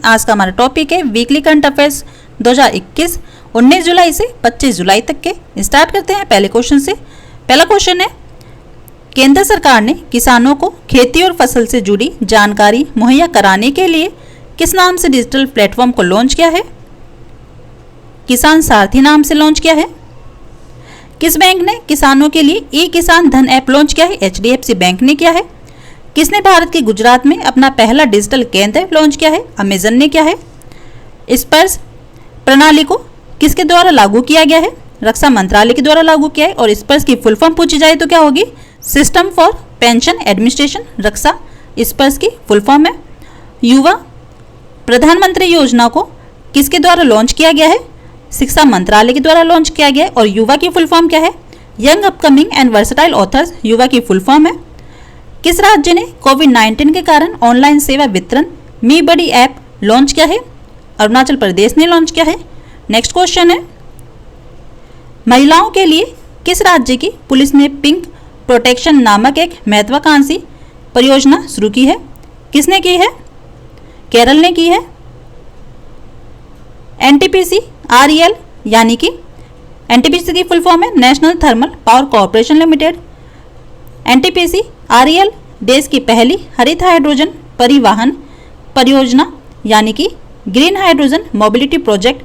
आज का हमारा टॉपिक है वीकली करंट अफेयर्स 2021 19 जुलाई से 25 जुलाई तक के। स्टार्ट करते हैं पहले क्वेश्चन से। पहला क्वेश्चन है, केंद्र सरकार ने किसानों को खेती और फसल से जुड़ी जानकारी मुहैया कराने के लिए किस नाम से डिजिटल प्लेटफॉर्म को लॉन्च किया है? किसान सारथी नाम से लॉन्च किया है। किस बैंक ने किसानों के लिए ई किसान धन ऐप लॉन्च किया है? HDFC बैंक ने किया है। किसने भारत के गुजरात में अपना पहला डिजिटल केंद्र लॉन्च किया है? अमेजन ने किया है। स्पर्श प्रणाली को किसके द्वारा लागू किया गया है? रक्षा मंत्रालय के द्वारा लागू किया है। और स्पर्श की फुल फॉर्म पूछी जाए तो क्या होगी? सिस्टम फॉर पेंशन एडमिनिस्ट्रेशन रक्षा स्पर्श की फुल फॉर्म है। युवा प्रधानमंत्री योजना को किसके द्वारा लॉन्च किया गया है? शिक्षा मंत्रालय के द्वारा लॉन्च किया गया है। और युवा की फुल फॉर्म क्या है? Young upcoming and versatile authors युवा की फुल फॉर्म है। किस राज्य ने कोविड-19 के कारण ऑनलाइन सेवा वितरण मी बड़ी ऐप लॉन्च किया है? अरुणाचल प्रदेश ने लॉन्च किया है। नेक्स्ट क्वेश्चन है, महिलाओं के लिए किस राज्य की पुलिस ने पिंक प्रोटेक्शन नामक एक महत्वाकांक्षी परियोजना शुरू की है? किसने की है? केरल ने की है। NTPC REL यानी कि NTPC की फुल फॉर्म है national thermal power corporation limited. NTPC REL देश की पहली हरित हाइड्रोजन परिवहन परियोजना यानी कि ग्रीन हाइड्रोजन मोबिलिटी प्रोजेक्ट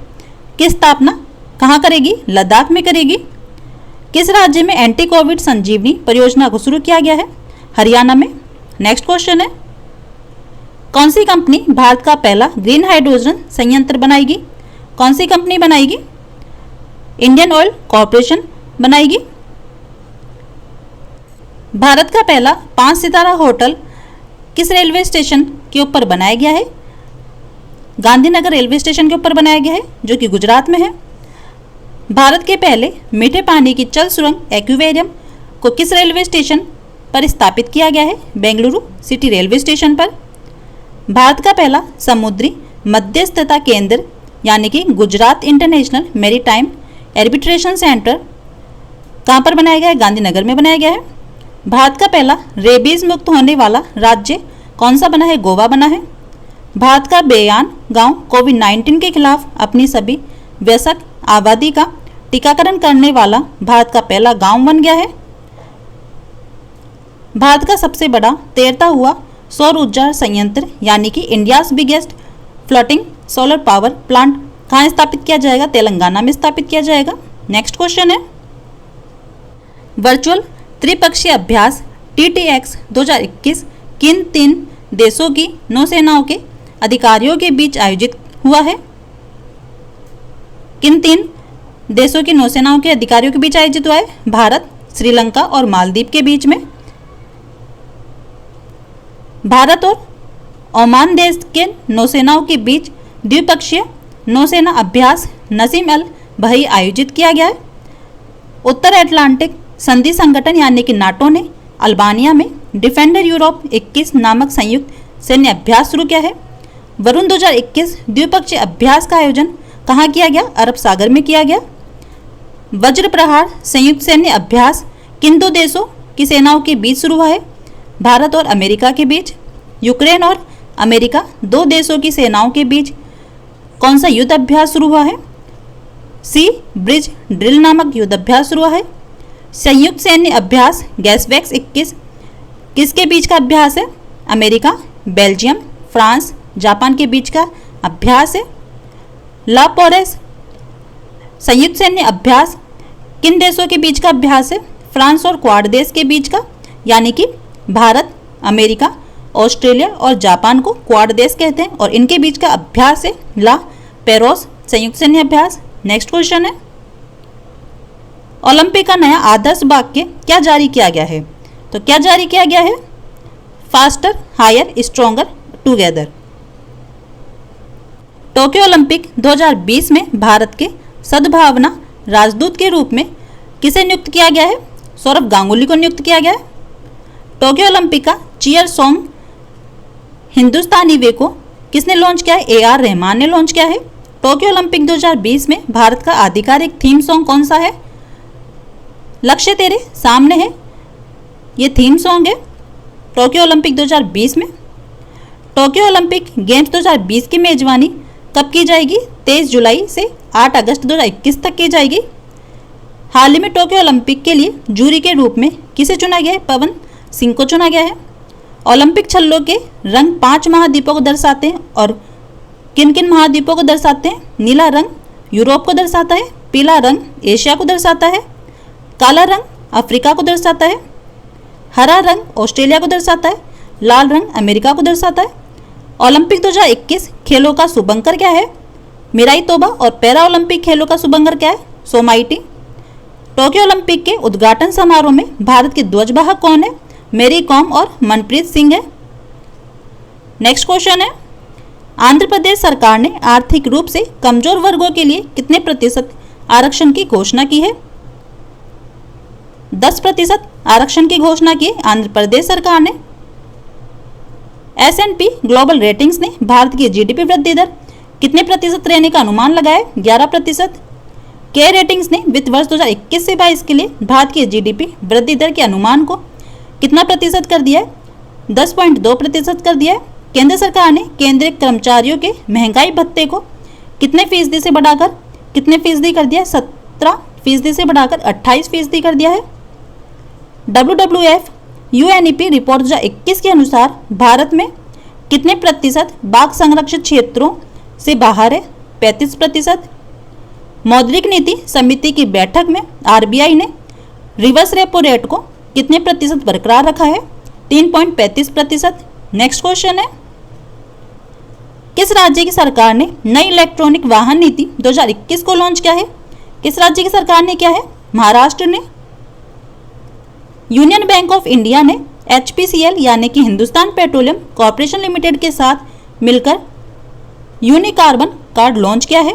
की स्थापना कहाँ करेगी? लद्दाख में करेगी। किस राज्य में एंटी कोविड संजीवनी परियोजना को शुरू किया गया है? हरियाणा में। नेक्स्ट क्वेश्चन है, कौन सी कंपनी भारत का पहला ग्रीन हाइड्रोजन संयंत्र बनाएगी? कौन सी कंपनी बनाएगी? इंडियन ऑयल कॉर्पोरेशन बनाएगी। भारत का पहला 5 सितारा होटल किस रेलवे स्टेशन के ऊपर बनाया गया है? गांधीनगर रेलवे स्टेशन के ऊपर बनाया गया है जो कि गुजरात में है। भारत के पहले मीठे पानी की जल सुरंग एक्वेरियम को किस रेलवे स्टेशन पर स्थापित किया गया है? बेंगलुरु सिटी रेलवे स्टेशन पर। भारत का पहला समुद्री मध्यस्थता केंद्र यानी कि Gujarat international maritime arbitration centre कहाँ पर बनाया गया है? गांधीनगर में बनाया गया है। भारत का पहला रेबीज मुक्त होने वाला राज्य कौन सा बना है? गोवा बना है। भारत का बेयान गांव कोविड-19 के खिलाफ अपनी सभी वयस्क आबादी का टीकाकरण करने वाला भारत का पहला गांव बन गया है। भारत का सबसे बड़ा तैरता हुआ सौर ऊर्जा संयंत्र यानी कि India's biggest floating solar power plant कहाँ स्थापित किया जाएगा? तेलंगाना में स्थापित किया जाएगा। नेक्स्ट क्वेश्चन है, वर्चुअल त्रिपक्षीय अभ्यास TTX 2021 किन 3 देशों की नौसेनाओं के अधिकारियों के बीच आयोजित हुआ है? किन 3 देशों की नौसेनाओं के अधिकारियों के बीच आयोजित हुआ है? भारत, श्रीलंका और मालदीव के बीच में। भारत और ओमान देश के नौसेनाओं के बीच द्विपक्षीय नौसेना अभ्यास नसीम अल बही आयोजित किया गया है। उत्तर अटलांटिक संधि संगठन यानी कि नाटो ने अल्बानिया में डिफेंडर यूरोप 21 नामक संयुक्त सैन्य अभ्यास शुरू किया है। वरुण 2021 द्विपक्षीय अभ्यास का आयोजन कहाँ किया गया? अरब सागर में किया गया। वज्र प्रहार संयुक्त सैन्य अभ्यास किन 2 देशों की सेनाओं के बीच शुरू हुआ है? भारत और अमेरिका के बीच। यूक्रेन और अमेरिका 2 देशों की सेनाओं के बीच कौन सा युद्ध अभ्यास शुरू हुआ है? सी ब्रिज ड्रिल नामक युद्ध अभ्यास शुरू हुआ है। संयुक्त सैन्य अभ्यास गैसवेक्स 21 किसके बीच का अभ्यास है? अमेरिका, बेल्जियम, फ्रांस, जापान के बीच का अभ्यास है। ला पोरेस संयुक्त सैन्य अभ्यास किन देशों के बीच का अभ्यास है? फ्रांस और क्वाड देश के बीच का यानी कि भारत, अमेरिका, ऑस्ट्रेलिया और जापान को क्वाड देश कहते हैं और इनके बीच का अभ्यास है ला पेरोस संयुक्त सैन्य अभ्यास। नेक्स्ट क्वेश्चन है, ओलंपिक का नया आदर्श वाक्य क्या जारी किया गया है? तो क्या जारी किया गया है? Faster, higher, stronger, together. Tokyo Olympic 2020 में भारत के सद्भावना राजदूत के रूप में किसे नियुक्त किया गया है? सौरभ गांगुली को नियुक्त किया गया है। टोक्यो ओलंपिक का चीयर सॉन्ग हिंदुस्तानी वे को किसने लॉन्च किया है? AR रहमान ने लॉन्च किया है। टोक्यो ओलंपिक 2020 में भारत का आधिकारिक थीम सॉन्ग कौन सा है? लक्ष्य तेरे सामने है, ये थीम सॉन्ग है टोक्यो ओलंपिक 2020 में। टोक्यो ओलंपिक गेम्स 2020 की मेजबानी कब की जाएगी? 23 जुलाई से 8 अगस्त 2021 तक की जाएगी। हाल ही में टोक्यो ओलंपिक के लिए जूरी के रूप में किसे चुना गया है? पवन सिंह को चुना गया है। ओलंपिक छल्लों के रंग 5 महाद्वीपों को दर्शाते हैं और किन किन महाद्वीपों को दर्शाते हैं? नीला रंग यूरोप को दर्शाता है, पीला रंग एशिया को दर्शाता है, काला रंग अफ्रीका को दर्शाता है, हरा रंग ऑस्ट्रेलिया को दर्शाता है, लाल रंग अमेरिका को दर्शाता है। ओलंपिक 2021 खेलों का शुभंकर क्या है? मिराई तोबा। और पैरा ओलंपिक खेलों का शुभंकर क्या है? सोमाइटी। टोक्यो ओलंपिक के उद्घाटन समारोह में भारत के ध्वजवाहक कौन है? मेरी कॉम और मनप्रीत सिंह है। नेक्स्ट क्वेश्चन है, आंध्र प्रदेश सरकार ने आर्थिक रूप से कमजोर वर्गों के लिए कितने प्रतिशत आरक्षण की घोषणा की है? 10% आरक्षण की घोषणा की आंध्र प्रदेश सरकार ने। S&P ग्लोबल रेटिंग्स ने भारत की जीडीपी वृद्धि दर कितने प्रतिशत रहने का अनुमान लगाया? 11%। के रेटिंग्स ने वित्त वर्ष 2021 से 22 के लिए भारत की जीडीपी वृद्धि दर के अनुमान को कितना प्रतिशत कर दिया है? 10.2% कर दिया है। केंद्र सरकार ने केंद्रीय कर्मचारियों के महंगाई भत्ते को कितने फीसदी से बढ़ाकर कितने फीसदी कर दिया है? 17% से बढ़ाकर 28% कर दिया है। WWF UNEP रिपोर्ट 2021 के अनुसार भारत में कितने प्रतिशत बाघ संरक्षित क्षेत्रों से बाहर है? 35%। मौद्रिक नीति समिति की बैठक में RBI ने रिवर्स रेपो रेट को कितने प्रतिशत बरकरार रखा है? 3.35%। नेक्स्ट क्वेश्चन है, किस राज्य की सरकार ने नई इलेक्ट्रॉनिक वाहन नीति 2021 को लॉन्च किया है? किस राज्य की सरकार ने किया है? महाराष्ट्र ने। यूनियन बैंक ऑफ इंडिया ने HPCL यानी कि हिंदुस्तान पेट्रोलियम कॉर्पोरेशन लिमिटेड के साथ मिलकर यूनिकार्बन कार्ड लॉन्च किया है।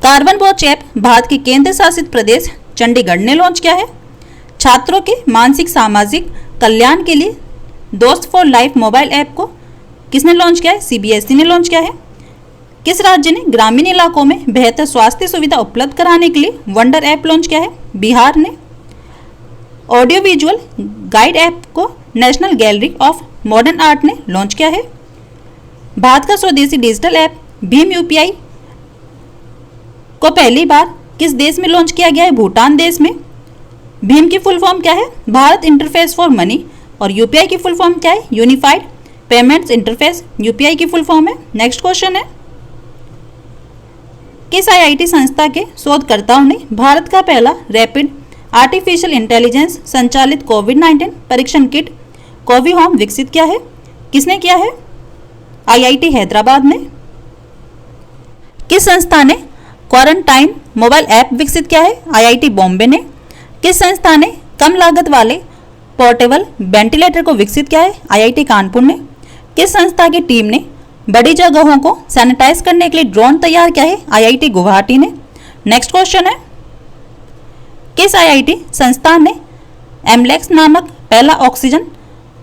कार्बन वॉच ऐप भारत के केंद्र शासित प्रदेश चंडीगढ़ ने लॉन्च किया है। छात्रों के मानसिक सामाजिक कल्याण के लिए दोस्त फॉर लाइफ मोबाइल ऐप को किसने लॉन्च किया है? CBSE ने लॉन्च किया है। किस राज्य ने ग्रामीण इलाकों में बेहतर स्वास्थ्य सुविधा उपलब्ध कराने के लिए वंडर ऐप लॉन्च किया है? बिहार ने। ऑडियो विजुअल गाइड ऐप को national gallery of modern art ने लॉन्च किया है। भारत का स्वदेशी डिजिटल ऐप भीम UPI को पहली बार किस देश में लॉन्च किया गया है? भूटान देश में। भीम की फुल फॉर्म क्या है? Bharat interface for money. और UPI की फुल फॉर्म क्या है? यूनिफाइड पेमेंट्स इंटरफेस UPI की फुल फॉर्म है। नेक्स्ट क्वेश्चन है, किस IIT संस्था के शोधकर्ताओं ने भारत का पहला रैपिड आर्टिफिशियल इंटेलिजेंस संचालित कोविड-19 परीक्षण किट कोवी होम विकसित किया है? किसने किया है? IIT हैदराबाद ने। किस संस्था ने क्वारंटाइन मोबाइल ऐप विकसित किया है? IIT बॉम्बे ने। किस संस्था ने कम लागत वाले पोर्टेबल वेंटिलेटर को विकसित किया है? IIT कानपुर ने। किस संस्था की टीम ने बड़ी जगहों को सैनिटाइज करने के लिए ड्रोन तैयार किया है? IIT गुवाहाटी ने। नेक्स्ट क्वेश्चन है, किस IIT संस्थान ने एमलेक्स नामक पहला ऑक्सीजन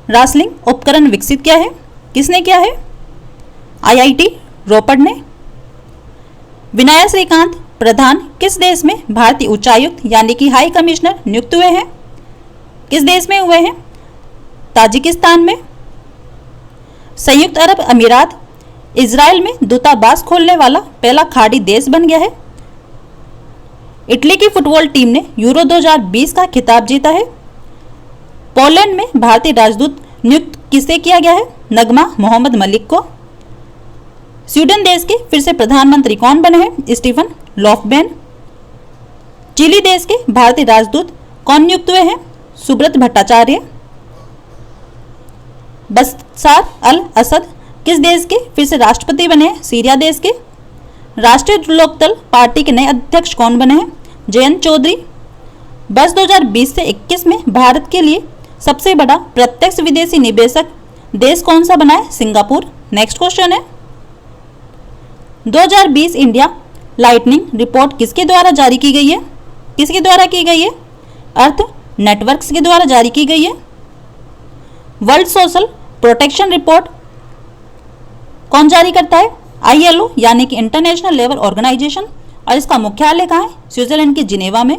रासलिंग उपकरण विकसित किया है? किसने किया है? IIT रोपड़ ने। विनय श्रीकांत प्रधान किस देश में भारतीय उच्चायुक्त यानी कि हाई कमिश्नर नियुक्त हुए हैं? किस देश में हुए हैं? ताजिकिस्तान में। संयुक्त अरब अमीरात इजराइल में दूतावास खोलने वाला पहला खाड़ी देश बन गया है। इटली की फुटबॉल टीम ने यूरो 2020 का खिताब जीता है। पोलैंड में भारतीय राजदूत नियुक्त किसे किया गया है? नगमा मोहम्मद मलिक को। स्वीडन देश के फिर से प्रधानमंत्री कौन बने हैं? Stephen Löfven. चिली देश के भारतीय राजदूत कौन नियुक्त हुए हैं? सुब्रत भट्टाचार्य। बशर अल असद किस देश के फिर से राष्ट्रपति बने हैं? सीरिया देश के। राष्ट्रीय लोकदल पार्टी के नए अध्यक्ष कौन बने हैं? जयंत चौधरी। वर्ष 2020 से 21 में भारत के लिए सबसे बड़ा प्रत्यक्ष विदेशी निवेशक देश कौन सा बना है? सिंगापुर। नेक्स्ट क्वेश्चन है, 2020 इंडिया लाइटनिंग रिपोर्ट किसके द्वारा जारी की गई है? किसके द्वारा की गई है? अर्थ नेटवर्क्स के द्वारा जारी की गई है। वर्ल्ड सोशल प्रोटेक्शन रिपोर्ट कौन जारी करता है? ILO यानी कि इंटरनेशनल लेबर ऑर्गेनाइजेशन। और इसका मुख्यालय कहाँ है? स्विट्जरलैंड के जिनेवा में।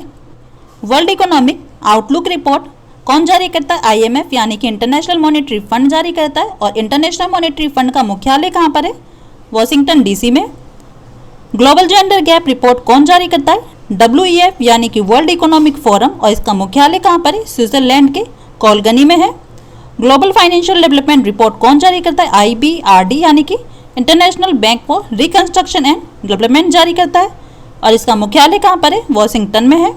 वर्ल्ड इकोनॉमिक आउटलुक रिपोर्ट कौन जारी करता है? IMF यानी कि इंटरनेशनल मॉनेटरी फंड जारी करता है। और इंटरनेशनल मॉनेटरी फंड का मुख्यालय कहाँ पर है? वॉशिंगटन DC में। ग्लोबल जेंडर गैप रिपोर्ट कौन जारी करता है? WEF यानी कि वर्ल्ड इकोनॉमिक फोरम, और इसका मुख्यालय कहाँ पर है? स्विट्जरलैंड के कोलगनी में है। ग्लोबल फाइनेंशियल डेवलपमेंट रिपोर्ट कौन जारी करता है? IBRD यानी कि international bank for reconstruction and development जारी करता है, और इसका मुख्यालय कहाँ पर है? वॉशिंगटन में है।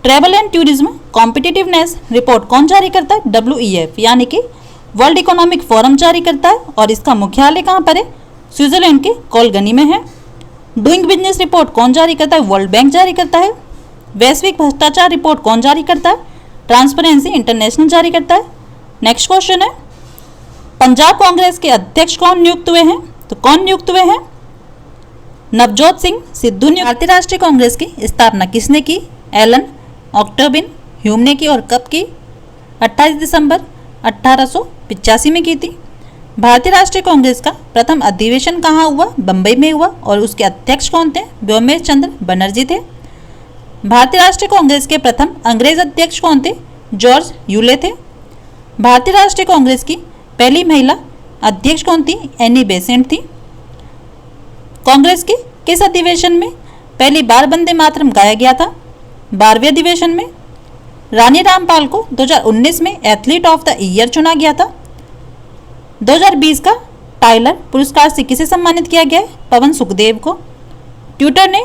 Travel and tourism competitiveness report कौन जारी करता है? WEF यानी कि वर्ल्ड इकोनॉमिक फोरम जारी करता है, और इसका मुख्यालय कहाँ पर है? स्विट्जरलैंड के कोलगनी में है। डूइंग बिजनेस रिपोर्ट कौन जारी करता है? वर्ल्ड बैंक जारी करता है। वैश्विक भ्रष्टाचार रिपोर्ट कौन जारी करता है? ट्रांसपेरेंसी इंटरनेशनल जारी करता है। नेक्स्ट क्वेश्चन है, पंजाब कांग्रेस के अध्यक्ष कौन नियुक्त हुए हैं? तो कौन नियुक्त हुए हैं? नवजोत सिंह सिद्धू ने। भारतीय राष्ट्रीय कांग्रेस की स्थापना किसने की? एलन ऑक्टोबिन ह्यूम ने की। और कब की? 28 दिसंबर 1885 में की थी। भारतीय राष्ट्रीय कांग्रेस का प्रथम अधिवेशन कहाँ हुआ? बंबई में हुआ। और उसके अध्यक्ष कौन थे? व्योमेश चंद्र बनर्जी थे। भारतीय राष्ट्रीय कांग्रेस के प्रथम अंग्रेज अध्यक्ष कौन थे? जॉर्ज यूले थे। भारतीय राष्ट्रीय कांग्रेस की पहली महिला अध्यक्ष कौन थी? एनी बेसेंट थी। कांग्रेस के किस अधिवेशन में पहली बार वंदे मातरम गाया गया था? 12वें अधिवेशन में। रानी रामपाल को 2019 में एथलीट ऑफ द ईयर चुना गया था। 2020 का टाइलर पुरस्कार से किसे सम्मानित किया गया है? पवन सुखदेव को। ट्विटर ने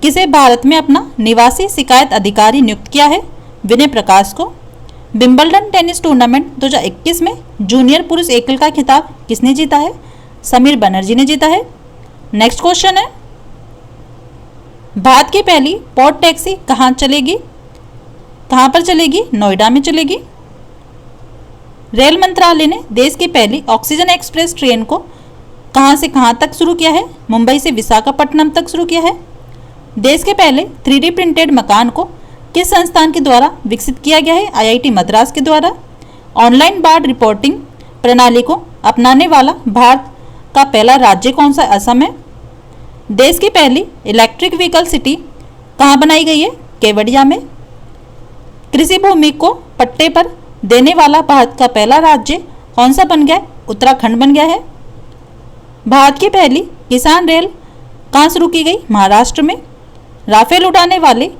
किसे भारत में अपना निवासी शिकायत अधिकारी नियुक्त किया है? विनय प्रकाश को। विंबलडन टेनिस टूर्नामेंट 2021 में जूनियर पुरुष एकल का खिताब किसने जीता है? समीर बनर्जी ने जीता है। नेक्स्ट क्वेश्चन है, भारत की पहली पोर्ट टैक्सी कहाँ चलेगी? कहाँ पर चलेगी? नोएडा में चलेगी। रेल मंत्रालय ने देश की पहली ऑक्सीजन एक्सप्रेस ट्रेन को कहाँ से कहाँ तक शुरू किया है? मुंबई से विशाखापट्टनम तक शुरू किया है। देश के पहले 3D प्रिंटेड मकान को किस संस्थान के द्वारा विकसित किया गया है? IIT मद्रास के द्वारा। ऑनलाइन बाढ़ रिपोर्टिंग प्रणाली को अपनाने वाला भारत का पहला राज्य कौन सा? असम है। देश की पहली इलेक्ट्रिक व्हीकल सिटी कहाँ बनाई गई है? केवड़िया में। कृषि भूमि को पट्टे पर देने वाला भारत का पहला राज्य कौन सा बन गया है? उत्तराखंड बन गया है। भारत की पहली किसान रेल कहाँ शुरू की गई? महाराष्ट्र में। राफेल उड़ाने वाले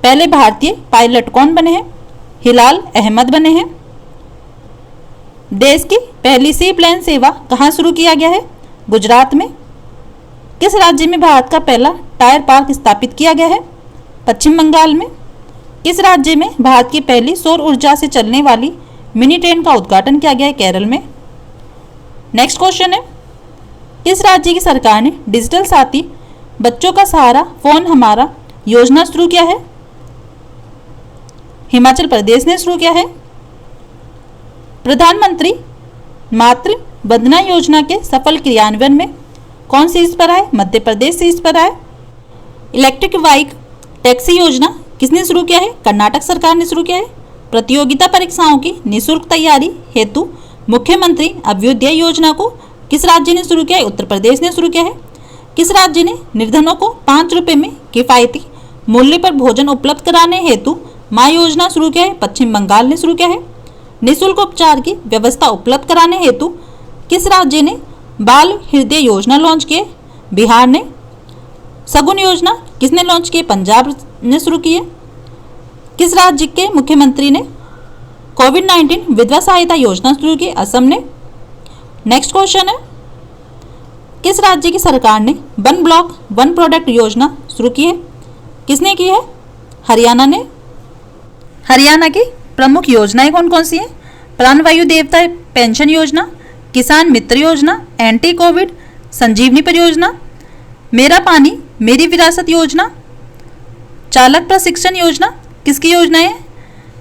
पहले भारतीय पायलट कौन बने हैं? हिलाल अहमद बने हैं। देश की पहली सी प्लेन सेवा कहाँ शुरू किया गया है? गुजरात में। किस राज्य में भारत का पहला टायर पार्क स्थापित किया गया है? पश्चिम बंगाल में। किस राज्य में भारत की पहली सौर ऊर्जा से चलने वाली मिनी ट्रेन का उद्घाटन किया गया है? केरल में। नेक्स्ट क्वेश्चन है, किस राज्य की सरकार ने डिजिटल साथी बच्चों का सहारा फोन हमारा योजना शुरू किया है? हिमाचल प्रदेश ने शुरू किया है। प्रधानमंत्री मातृ वंदना योजना के सफल क्रियान्वयन में कौन शीर्ष पर आए? मध्य प्रदेश शीर्ष पर आए। इलेक्ट्रिक बाइक टैक्सी योजना किसने शुरू किया है? कर्नाटक सरकार ने शुरू किया है। प्रतियोगिता परीक्षाओं की निःशुल्क तैयारी हेतु मुख्यमंत्री अभ्युदय योजना को किस राज्य ने शुरू किया है? उत्तर प्रदेश ने शुरू किया है। किस राज्य ने निर्धनों को 5 रुपये में किफायती मूल्य पर भोजन उपलब्ध कराने हेतु माँ योजना शुरू किया है? पश्चिम बंगाल ने शुरू किया है। निःशुल्क उपचार की व्यवस्था उपलब्ध कराने हेतु किस राज्य ने बाल हृदय योजना लॉन्च की? बिहार ने। सगुन योजना किसने लॉन्च की? पंजाब ने शुरू की है। किस राज्य के मुख्यमंत्री ने कोविड-19 विधवा सहायता योजना शुरू की? असम ने। नेक्स्ट क्वेश्चन है, किस राज्य की सरकार ने वन ब्लॉक वन प्रोडक्ट योजना शुरू की है? किसने की है? हरियाणा ने। हरियाणा की प्रमुख योजनाएं कौन कौन सी हैं? प्राणवायु देवता पेंशन योजना, किसान मित्र योजना, एंटी कोविड संजीवनी परियोजना, मेरा पानी मेरी विरासत योजना, चालक प्रशिक्षण योजना। किसकी योजनाएं हैं?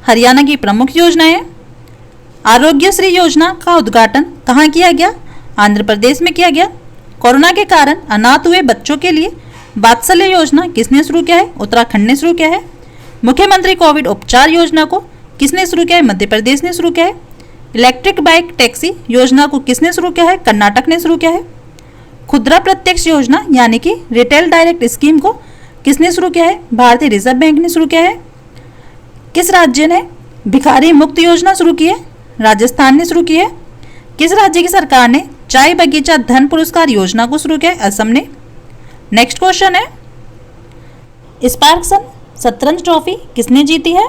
हरियाणा की प्रमुख योजनाएं हैं। आरोग्यश्री योजना का उद्घाटन कहाँ किया गया? आंध्र प्रदेश में किया गया। कोरोना के कारण अनाथ हुए बच्चों के लिए वात्सल्य योजना किसने शुरू किया है? उत्तराखंड ने शुरू किया है। मुख्यमंत्री कोविड उपचार योजना को किसने शुरू किया है? मध्य प्रदेश ने शुरू किया है। इलेक्ट्रिक बाइक टैक्सी योजना को किसने शुरू किया है? कर्नाटक ने शुरू किया है। खुदरा प्रत्यक्ष योजना यानी कि रिटेल डायरेक्ट स्कीम को किसने शुरू किया है? भारतीय रिजर्व बैंक ने शुरू किया है। किस राज्य ने भिखारी मुक्त योजना शुरू की है? राजस्थान ने शुरू की है। किस राज्य की सरकार ने चाय बगीचा धन पुरस्कार योजना को शुरू किया? असम ने। नेक्स्ट क्वेश्चन है, स्पार्क्सन शतरंज ट्रॉफी किसने जीती है?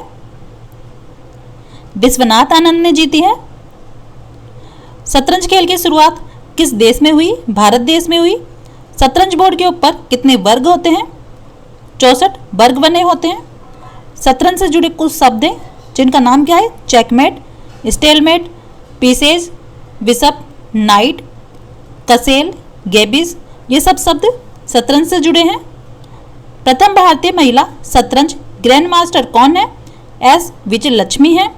विश्वनाथ आनंद ने जीती है। शतरंज खेल की शुरुआत किस देश में हुई? भारत देश में हुई। शतरंज बोर्ड के ऊपर कितने वर्ग होते हैं? 64 वर्ग बने होते हैं। शतरंज से जुड़े कुछ शब्द हैं जिनका नाम क्या है? Checkmate, stalemate, pieces, bishop, knight, castle, गेबिस, ये सब शब्द शतरंज से जुड़े हैं। प्रथम भारतीय महिला शतरंज ग्रैंड मास्टर कौन है? एस विजयलक्ष्मी है।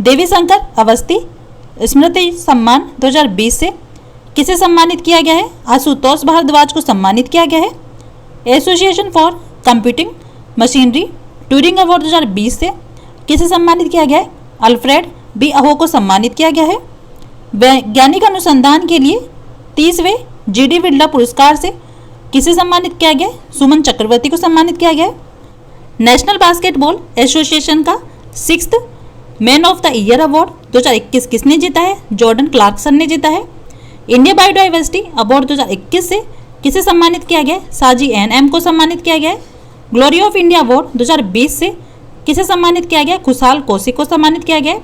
देवी शंकर अवस्थी स्मृति सम्मान 2020 से किसे सम्मानित किया गया है? आशुतोष भारद्वाज को सम्मानित किया गया है। Association for computing machinery Turing award 2020 से किसे सम्मानित किया गया है? अल्फ्रेड बी अहो को सम्मानित किया गया है। वैज्ञानिक अनुसंधान के लिए 30वें जीडी बिरला पुरस्कार से किसे सम्मानित किया गया? सुमन चक्रवर्ती को सम्मानित किया गया है। नेशनल बास्केटबॉल एसोसिएशन का 6th man of the year award 2021 किसने जीता है? जॉर्डन क्लार्कसन ने जीता है। इंडिया बायोडाइवर्सिटी अवार्ड 2021 से किसे सम्मानित किया गया? साजी एन को सम्मानित किया गया। ग्लोरी ऑफ इंडिया अवार्ड 2020 से किसे सम्मानित किया गया? खुशहाल कौशिक को सम्मानित किया गया।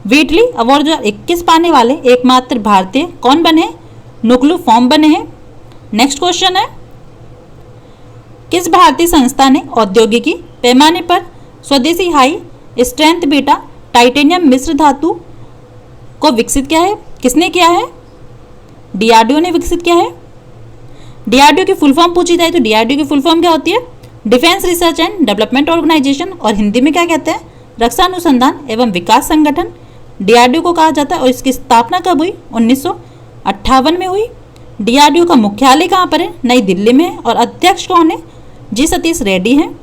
व्हीटली अवार्ड 2021 पाने वाले एकमात्र भारतीय कौन बने? नुकलू फॉर्म बने हैं। नेक्स्ट क्वेश्चन है, किस भारतीय संस्था ने औद्योगिकी पैमाने पर स्वदेशी हाई स्ट्रेंथ बीटा टाइटेनियम मिश्र धातु को विकसित किया है? किसने किया है? डीआरडीओ ने विकसित किया है। डीआरडीओ की फुल फॉर्म पूछी जाए तो डीआरडीओ की फुल फॉर्म क्या होती है? Defence research and development organisation, और हिंदी में क्या कहते हैं? रक्षा अनुसंधान एवं विकास संगठन डीआरडीओ को कहा जाता है। और इसकी स्थापना कब हुई? 1958 में हुई। डीआरडीओ का मुख्यालय कहाँ पर है? नई दिल्ली में है। और अध्यक्ष कौन है? जी सतीश रेड्डी हैं।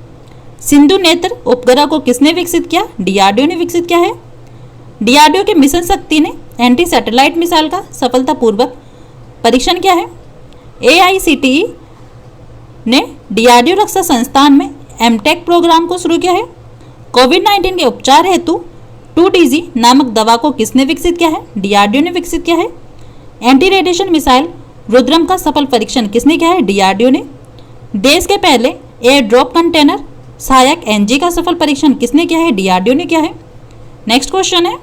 सिंधु नेत्र उपग्रह को किसने विकसित किया? डीआरडीओ ने विकसित किया है। डीआरडीओ के मिशन शक्ति ने एंटी सैटेलाइट मिसाइल का सफलतापूर्वक परीक्षण किया है। एआईसीटीई ने डीआरडीओ रक्षा संस्थान में एमटेक प्रोग्राम को शुरू किया है। कोविड-19 के उपचार हेतु 2DG नामक दवा को किसने विकसित किया है? डीआरडीओ ने विकसित किया है। एंटी रेडिएशन मिसाइल रुद्रम का सफल परीक्षण किसने किया है? डीआरडीओ ने। देश के पहले एयर ड्रॉप कंटेनर सहायक एनजी का सफल परीक्षण किसने किया है? डीआरडीओ ने किया है। नेक्स्ट क्वेश्चन है,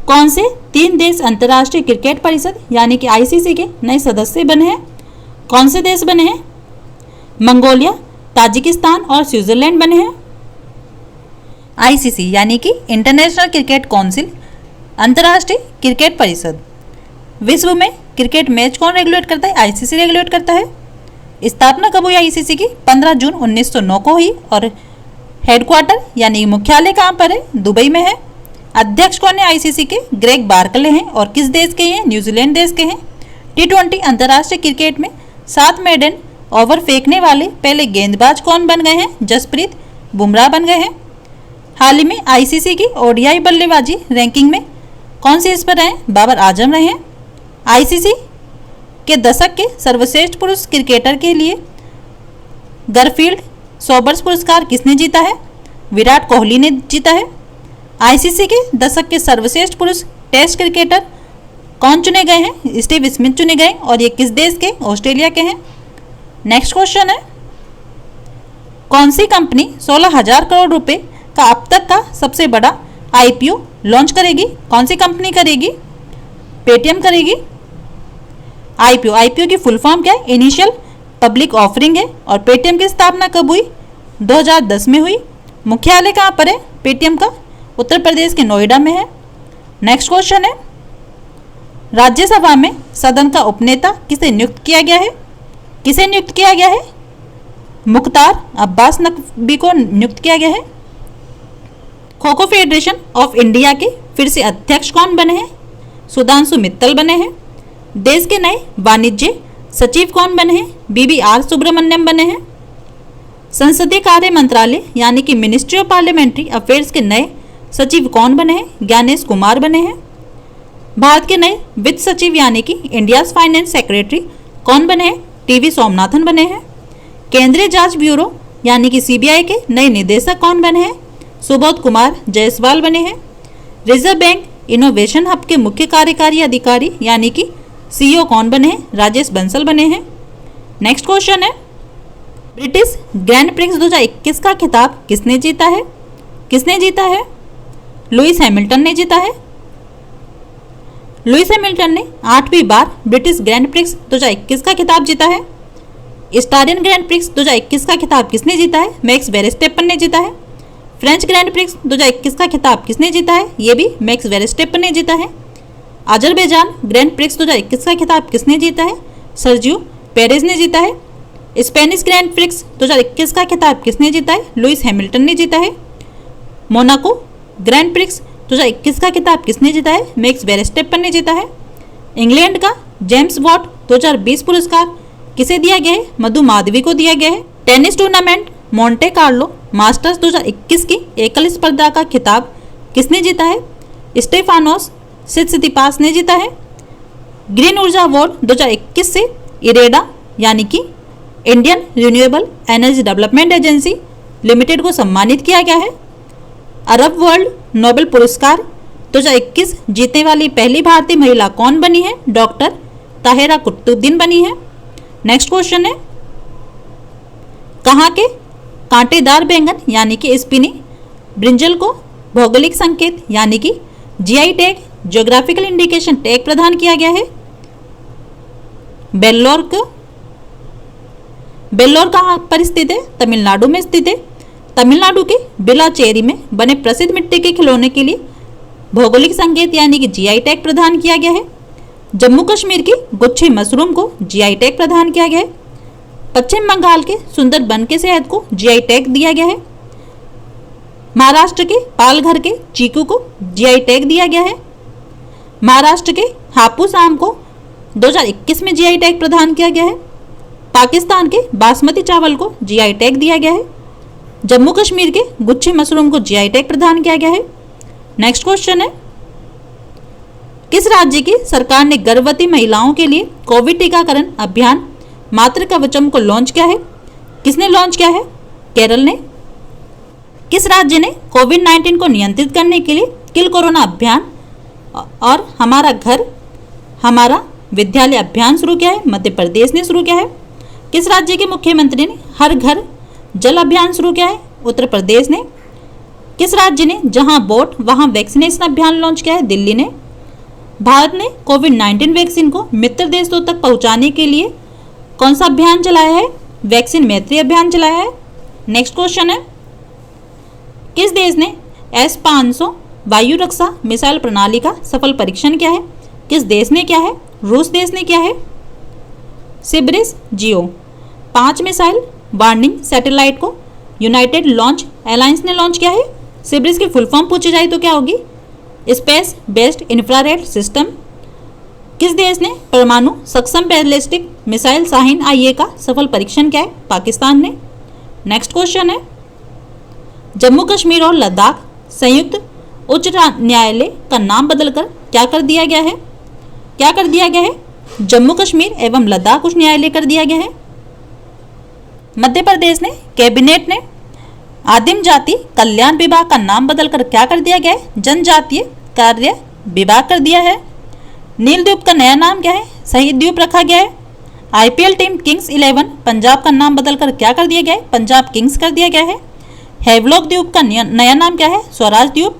कौन से 3 देश अंतर्राष्ट्रीय क्रिकेट परिषद यानी कि आईसीसी के नए सदस्य बने हैं? कौन से देश बने हैं? मंगोलिया, ताजिकिस्तान और स्विट्जरलैंड बने हैं। आईसीसी यानी कि इंटरनेशनल क्रिकेट काउंसिल, अंतर्राष्ट्रीय क्रिकेट परिषद। विश्व में क्रिकेट मैच कौन रेगुलेट करता है? आईसीसी रेगुलेट करता है। स्थापना कब हुई आईसीसी की? 15 जून 1909 को हुई। और हेडक्वार्टर यानी मुख्यालय कहाँ पर है? दुबई में है। अध्यक्ष कौन है आईसीसी के? ग्रेग बार्कले हैं। और किस देश के हैं? न्यूजीलैंड देश के हैं। T20 अंतर्राष्ट्रीय क्रिकेट में 7 मेडन ओवर फेंकने वाले पहले गेंदबाज कौन बन गए हैं? जसप्रीत बुमराह बन गए हैं। हाल ही में आईसीसी की ओडीआई बल्लेबाजी रैंकिंग में कौन से पर रहे? बाबर आजम रहे हैं। आईसीसी के दशक के सर्वश्रेष्ठ पुरुष क्रिकेटर के लिए गरफील्ड सोबर्स पुरस्कार किसने जीता है? विराट कोहली ने जीता है। आईसीसी के दशक के सर्वश्रेष्ठ पुरुष टेस्ट क्रिकेटर कौन चुने गए हैं? स्टीव स्मिथ चुने गए। और ये किस देश के? ऑस्ट्रेलिया के हैं। नेक्स्ट क्वेश्चन है, कौन सी कंपनी 16,000 करोड़ रुपए का अब तक का सबसे बड़ा आईपीओ लॉन्च करेगी? कौन सी कंपनी करेगी? पेटीएम करेगी। आईपीओ की फुल फॉर्म क्या है? इनिशियल पब्लिक ऑफरिंग है। और पेटीएम की स्थापना कब हुई? 2010 में हुई। मुख्यालय कहाँ पर है पेटीएम का? उत्तर प्रदेश के नोएडा में है। नेक्स्ट क्वेश्चन है, राज्यसभा में सदन का उपनेता किसे नियुक्त किया गया है? किसे नियुक्त किया गया है? मुख्तार अब्बास नकवी को नियुक्त किया गया है। Kho kho federation of India के फिर से अध्यक्ष कौन बने हैं? सुधांशु मित्तल बने हैं। देश के नए वाणिज्य सचिव कौन बने हैं? BBR सुब्रमण्यम बने हैं। संसदीय कार्य मंत्रालय यानी कि मिनिस्ट्री ऑफ पार्लियामेंट्री अफेयर्स के नए सचिव कौन बने हैं? ज्ञानेश कुमार बने हैं। भारत के नए वित्त सचिव यानी कि इंडियाज फाइनेंस सेक्रेटरी कौन बने हैं? टीवी सोमनाथन बने हैं। केंद्रीय जांच ब्यूरो यानी कि सीबीआई के नए निदेशक कौन बने हैं? सुबोध कुमार जायसवाल बने हैं। रिजर्व बैंक इनोवेशन हब के मुख्य कार्यकारी अधिकारी यानी कि सीईओ कौन बने हैं? राजेश बंसल बने हैं। नेक्स्ट क्वेश्चन है, ब्रिटिश ग्रैंड प्रिक्स 2021 का खिताब किसने जीता है? किसने जीता है? लुइस हैमिल्टन ने जीता है। लुइस हैमिल्टन ने 8वीं बार ब्रिटिश ग्रैंड प्रिक्स 2021 का खिताब जीता है। इटालियन ग्रैंड प्रिक्स 2021 का खिताब किसने जीता है? मैक्स वेरस्टेपन ने जीता है। फ्रेंच ग्रैंड प्रिक्स 2021 का खिताब किसने जीता है? ये भी मैक्स वेरस्टेपन ने जीता है। अजरबैजान ग्रैंड प्रिक्स 2021 का खिताब किसने जीता है? सर्जियो पेरेज ने जीता है। स्पेनिश ग्रैंड प्रिक्स 2021 का खिताब किसने जीता है? लुइस हैमिल्टन ने जीता है। मोनाको ग्रैंड प्रिक्स 2021 का खिताब किसने जीता है? मैक्स वेरस्टेपन ने जीता है। इंग्लैंड का जेम्स वॉट 2020 पुरस्कार किसे दिया गया है? मधु माधवी को दिया गया है। Tennis tournament Monte Carlo masters 2021 की एकल स्पर्धा का खिताब किसने जीता है? स्टेफानोस सित्सिपास ने जीता है। ग्रीन ऊर्जा अवार्ड 2021 से इरेडा यानी कि Indian renewable energy development agency limited को सम्मानित किया गया है। अरब वर्ल्ड नोबेल पुरस्कार 2021 जीतने वाली पहली भारतीय महिला कौन बनी है? डॉक्टर ताहिरा कुतुबुद्दीन बनी है। नेक्स्ट क्वेश्चन है, कहाँ के कांटेदार बैंगन यानी कि स्पिनी ब्रिंजल को भौगोलिक संकेत यानी कि GI tag geographical indication tag प्रदान किया गया है? बेल्लोर कहाँ पर स्थित है? तमिलनाडु में स्थित है। तमिलनाडु के बिलाचेरी में बने प्रसिद्ध मिट्टी के खिलौने के लिए भौगोलिक संकेत यानी कि जीआई टैग प्रदान किया गया है। जम्मू कश्मीर की गुच्छी मशरूम को जीआई टैग प्रदान किया गया है। पश्चिम बंगाल के सुंदरबन के शहद को जीआई टैग दिया गया है। महाराष्ट्र के पालघर के चीकू को जीआई टैग दिया गया है। महाराष्ट्र के हापुस आम को 2021 में जीआई टैग प्रदान किया गया है। पाकिस्तान के बासमती चावल को जीआई टैग दिया गया है। जम्मू कश्मीर के गुच्छी मशरूम को जीआई टैग प्रदान किया गया है। नेक्स्ट क्वेश्चन है, किस राज्य की सरकार ने गर्भवती महिलाओं के लिए कोविड टीकाकरण अभियान मातृ कवचम को लॉन्च किया है? किसने लॉन्च किया है? केरल ने। किस राज्य ने कोविड-19 को नियंत्रित करने के लिए किल कोरोना अभियान और हमारा घर हमारा विद्यालय अभियान शुरू किया है? मध्य प्रदेश ने शुरू किया है। किस राज्य के मुख्यमंत्री ने हर घर जल अभियान शुरू किया है? उत्तर प्रदेश ने। किस राज्य ने जहां वोट वहां वैक्सीनेशन अभियान लॉन्च किया है? दिल्ली ने। भारत ने कोविड-19 वैक्सीन को मित्र देशों तक पहुंचाने के लिए कौन सा अभियान चलाया है? वैक्सीन मैत्री अभियान चलाया है। नेक्स्ट क्वेश्चन है, किस देश ने S-500 वायु रक्षा मिसाइल प्रणाली का सफल परीक्षण किया है? किस देश ने किया है? रूस देश ने किया है। सिब्रिस जियो 5 मिसाइल वार्निंग सैटेलाइट को यूनाइटेड लॉन्च अलायंस ने लॉन्च किया है। सिब्रिस की फुल फॉर्म पूछी जाए तो क्या होगी? Space based infrared system. किस देश ने परमाणु सक्षम बैलिस्टिक मिसाइल शाहीन IA का सफल परीक्षण किया है? पाकिस्तान ने। नेक्स्ट क्वेश्चन है, जम्मू कश्मीर और लद्दाख संयुक्त उच्च न्यायालय का नाम बदलकर क्या कर दिया गया है? क्या कर दिया गया है? जम्मू कश्मीर एवं लद्दाख उच्च न्यायालय कर दिया गया है। मध्य प्रदेश ने कैबिनेट ने आदिम जाति कल्याण विभाग का नाम बदलकर क्या कर दिया गया है? जनजातीय कार्य विभाग कर दिया है। नील द्वीप का नया नाम क्या है? शहीद द्वीप रखा गया है। IPL टीम किंग्स 11 पंजाब का नाम बदलकर क्या कर दिया गया है? पंजाब किंग्स कर दिया गया है। हैवलॉक द्वीप का नया नाम क्या है? स्वराज द्वीप।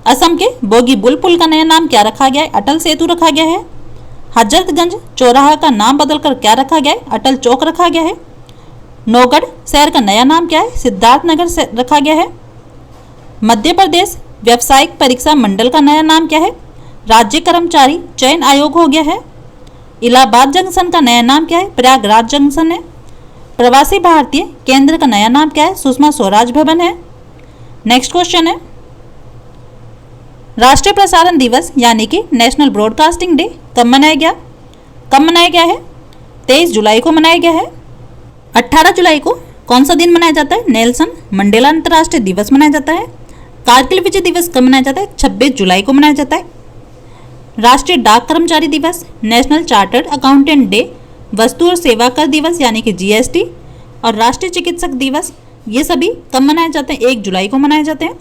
असम के बोगीबुल पुल का नया नाम क्या रखा गया है? अटल सेतु रखा गया है। हजरतगंज चौराहा का नाम बदलकर क्या रखा गया है? अटल चौक रखा गया है। नौगढ़ शहर का नया नाम क्या है? सिद्धार्थ नगर से रखा गया है। मध्य प्रदेश व्यावसायिक परीक्षा मंडल का नया नाम क्या है? राज्य कर्मचारी चयन आयोग हो गया है। इलाहाबाद जंक्शन का नया नाम क्या है? प्रयागराज जंक्शन है। प्रवासी भारतीय केंद्र का नया नाम क्या है? सुषमा स्वराज भवन है। नेक्स्ट क्वेश्चन है, राष्ट्रीय प्रसारण दिवस यानी कि नेशनल ब्रॉडकास्टिंग डे कब मनाया गया? कब मनाया गया है? 23 जुलाई को मनाया गया है। 18 जुलाई को कौन सा दिन मनाया जाता है? नेल्सन मंडेला अंतर्राष्ट्रीय दिवस मनाया जाता है। कारगिल विजय दिवस कब मनाया जाता है? 26 जुलाई को मनाया जाता है। राष्ट्रीय डाक कर्मचारी दिवस, नेशनल चार्टर्ड अकाउंटेंट डे, वस्तु और सेवा कर दिवस यानी कि GST और राष्ट्रीय चिकित्सक दिवस ये सभी कब मनाए जाते हैं? 1 जुलाई को मनाए जाते हैं।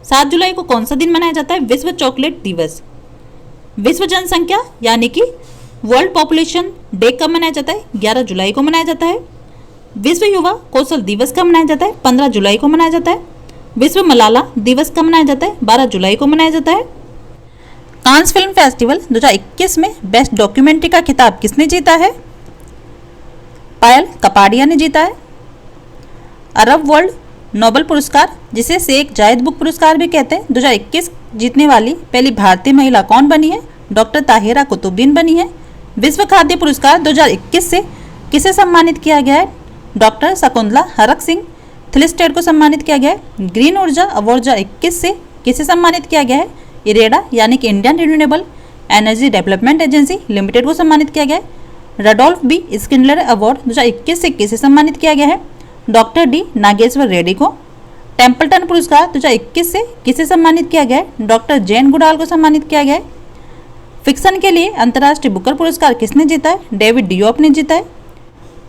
7 जुलाई को कौन सा दिन मनाया जाता है? विश्व चॉकलेट दिवस। विश्व जनसंख्या यानी कि वर्ल्ड पॉपुलेशन डे कब मनाया जाता है? 11 जुलाई को मनाया जाता है। विश्व युवा कौशल दिवस कब मनाया जाता है? 15 जुलाई को मनाया जाता है। विश्व मलाला दिवस कब मनाया जाता है? 12 जुलाई को मनाया जाता है। कांस फिल्म फेस्टिवल 2021 में बेस्ट डॉक्यूमेंट्री का खिताब किसने जीता है? पायल कपाडिया ने जीता है। अरब वर्ल्ड नोबेल पुरस्कार, जिसे शेख जायद बुक पुरस्कार भी कहते हैं, 2021 जीतने वाली पहली भारतीय महिला कौन बनी है? डॉक्टर ताहिरा कुतुबुद्दीन बनी है। विश्व खाद्य पुरस्कार 2021 से किसे सम्मानित किया गया है? डॉक्टर शकुंतला हरक सिंह थिलिस्टेड को सम्मानित किया गया है। ग्रीन ऊर्जा अवार्ड 2021 से किसे सम्मानित किया गया है? इरेडा यानी कि Indian renewable energy development agency limited को सम्मानित किया गया है। रडोल्फ बी स्किंडलर अवार्ड 2021 से किसे सम्मानित किया गया है? डॉक्टर डी नागेश्वर रेड्डी को। टेम्पल्टन पुरस्कार 2021 से किसे सम्मानित किया गया है? डॉक्टर जैन गुडाल को सम्मानित किया गया है। फिक्शन के लिए अंतर्राष्ट्रीय बुकर पुरस्कार किसने जीता है? डेविड डियोप ने जीता है।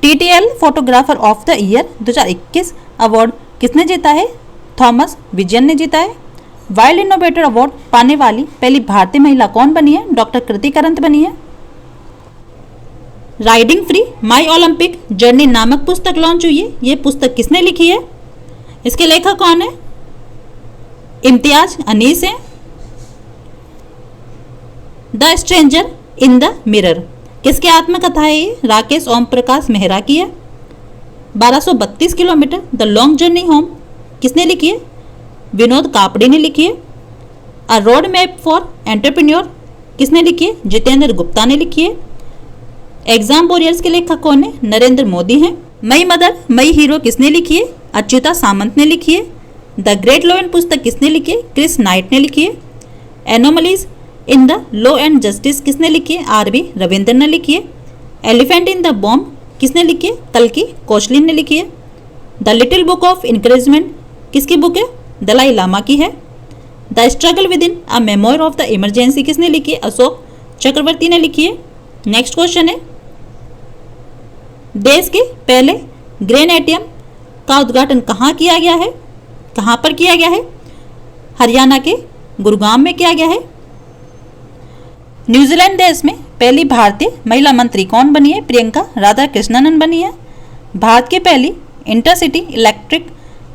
TTL photographer of the year 2021 award किसने जीता है? थॉमस विजयन ने जीता है। वाइल्ड इनोवेटर अवार्ड पाने वाली पहली भारतीय महिला कौन बनी है? डॉक्टर कृति करंत बनी है। राइडिंग फ्री माई ओलंपिक जर्नी नामक पुस्तक लॉन्च हुई है। ये पुस्तक किसने लिखी है? इसके लेखक कौन है? इम्तियाज अनीस है। The stranger in the mirror किसकी आत्मकथा है? ये राकेश ओम प्रकाश मेहरा की है। 1232 kilometre the long journey home किसने लिखी है? विनोद कापड़ी ने लिखी है। अ रोड मैप फॉर एंटरप्रेन्योर किसने लिखी है? जितेंद्र गुप्ता ने लिखी है। एग्जाम वॉरियर्स के लेखक कौन है? नरेंद्र मोदी हैं। मई मदर मई हीरो किसने लिखी है? अच्युता सामंत ने लिखी है। द ग्रेट लॉ एंड पुस्तक किसने लिखी है? क्रिस नाइट ने लिखी है। Anomalies in the law and justice किसने लिखी है? RB रविंद्र ने लिखी है। एलिफेंट इन द बॉम्ब किसने लिखी है? कल्कि कोचलिन ने लिखी है। The little book of encouragement किसकी बुक है? दलाई लामा की है। The struggle with in a memoir of the emergency किसने लिखी है? अशोक चक्रवर्ती ने लिखी है। नेक्स्ट क्वेश्चन है, देश के पहले ग्रेन एटीएम का उद्घाटन कहाँ किया गया है? कहाँ पर किया गया है? हरियाणा के गुरुग्राम में किया गया है। न्यूजीलैंड देश में पहली भारतीय महिला मंत्री कौन बनी है? प्रियंका राधाकृष्णन बनी है। भारत की पहली इंटरसिटी इलेक्ट्रिक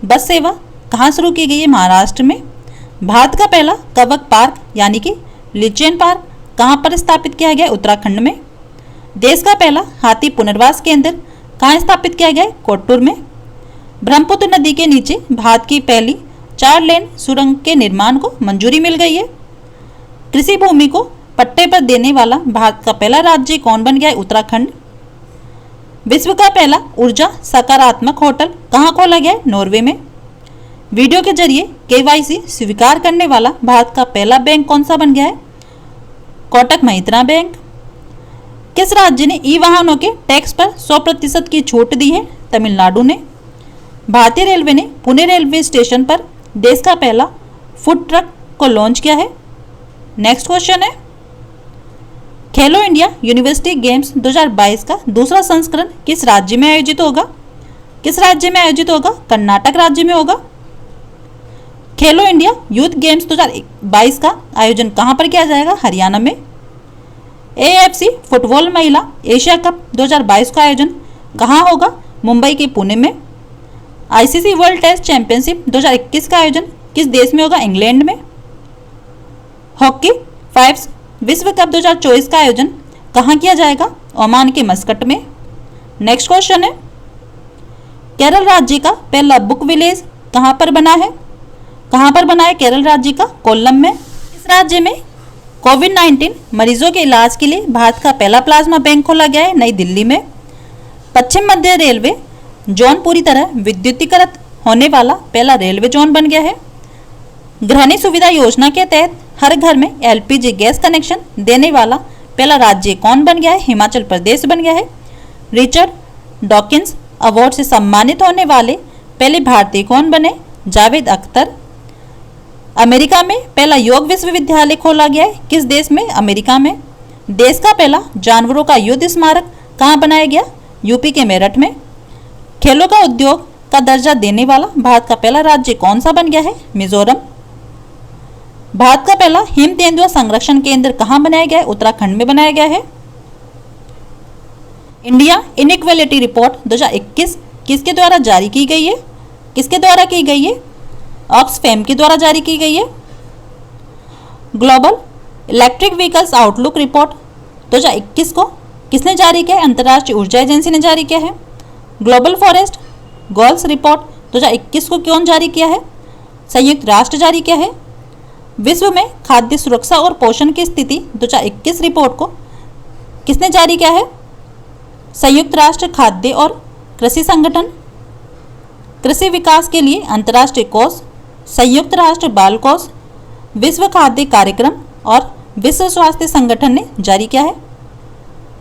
बस सेवा कहाँ शुरू की गई है? महाराष्ट्र में। भारत का पहला कवक पार्क यानी कि लिचेन पार्क कहाँ पर स्थापित किया गया? उत्तराखंड में। देश का पहला हाथी पुनर्वास केंद्र कहाँ स्थापित किया गया? कोट्टूर में। ब्रह्मपुत्र नदी के नीचे भारत की पहली 4 लेन सुरंग के निर्माण को मंजूरी मिल गई है। कृषि भूमि को पट्टे पर देने वाला भारत का पहला राज्य कौन बन गया है? उत्तराखंड। विश्व का पहला ऊर्जा सकारात्मक होटल कहाँ खोला गया है? नॉर्वे में। वीडियो के जरिए KYC स्वीकार करने वाला भारत का पहला बैंक कौन सा बन गया है? कोटक महिंद्रा बैंक। किस राज्य ने ई वाहनों के टैक्स पर 100% की छूट दी है? तमिलनाडु ने। भारतीय रेलवे ने पुणे रेलवे स्टेशन पर देश का पहला फूड ट्रक को लॉन्च किया है। नेक्स्ट क्वेश्चन है, खेलो इंडिया यूनिवर्सिटी गेम्स 2022 का दूसरा संस्करण किस राज्य में आयोजित होगा? किस राज्य में आयोजित होगा? कर्नाटक राज्य में होगा। खेलो इंडिया यूथ गेम्स 2022 का आयोजन कहां पर किया जाएगा? हरियाणा में। AFC फुटबॉल महिला एशिया कप 2022 का आयोजन कहां होगा? मुंबई के पुणे में। ICC वर्ल्ड टेस्ट चैंपियनशिप 2021 का आयोजन किस देश में होगा? इंग्लैंड में। हॉकी 5 विश्व कप 2024 का आयोजन कहां किया जाएगा? ओमान के मस्कट में। नेक्स्ट क्वेश्चन है, केरल राज्य का पहला बुक विलेज कहां पर बना है? कहां पर बना है केरल राज्य का? कोल्लम में। इस राज्य में कोविड-19 मरीजों के इलाज के लिए भारत का पहला प्लाज्मा बैंक खोला गया है, नई दिल्ली में। पश्चिम मध्य रेलवे जोन पूरी तरह विद्युतीकृत होने वाला पहला रेलवे जोन बन गया है। गृहिणी सुविधा योजना के तहत हर घर में LPG गैस कनेक्शन देने वाला पहला राज्य कौन बन गया है? हिमाचल प्रदेश बन गया है। रिचर्ड डॉकिंस अवार्ड से सम्मानित होने वाले पहले भारतीय कौन बने? जावेद अख्तर। अमेरिका में पहला योग विश्वविद्यालय खोला गया है, किस देश में? अमेरिका में। देश का पहला जानवरों का युद्ध स्मारक कहाँ बनाया गया? यूपी के मेरठ में। खेलों का उद्योग का दर्जा देने वाला भारत का पहला राज्य कौन सा बन गया है? मिजोरम। भारत का पहला हिम तेंदुआ संरक्षण केंद्र कहाँ बनाया गया है? उत्तराखंड में बनाया गया है। इंडिया इनइक्वालिटी रिपोर्ट 2021 किसके द्वारा जारी की गई है? किसके द्वारा की गई है? ऑक्सफैम के द्वारा जारी की गई है। Global electric vehicles outlook report 2021 को किसने जारी किया है? अंतर्राष्ट्रीय ऊर्जा एजेंसी ने जारी किया है। ग्लोबल फॉरेस्ट गोल्स रिपोर्ट 2021 को कौन जारी किया है? संयुक्त राष्ट्र जारी किया है। विश्व में खाद्य सुरक्षा और पोषण की स्थिति 2021 रिपोर्ट को किसने जारी किया है? संयुक्त राष्ट्र खाद्य और कृषि संगठन। कृषि विकास के लिए अंतर्राष्ट्रीय कोष, संयुक्त राष्ट्र बाल कोष, विश्व खाद्य कार्यक्रम और विश्व स्वास्थ्य संगठन ने जारी किया है।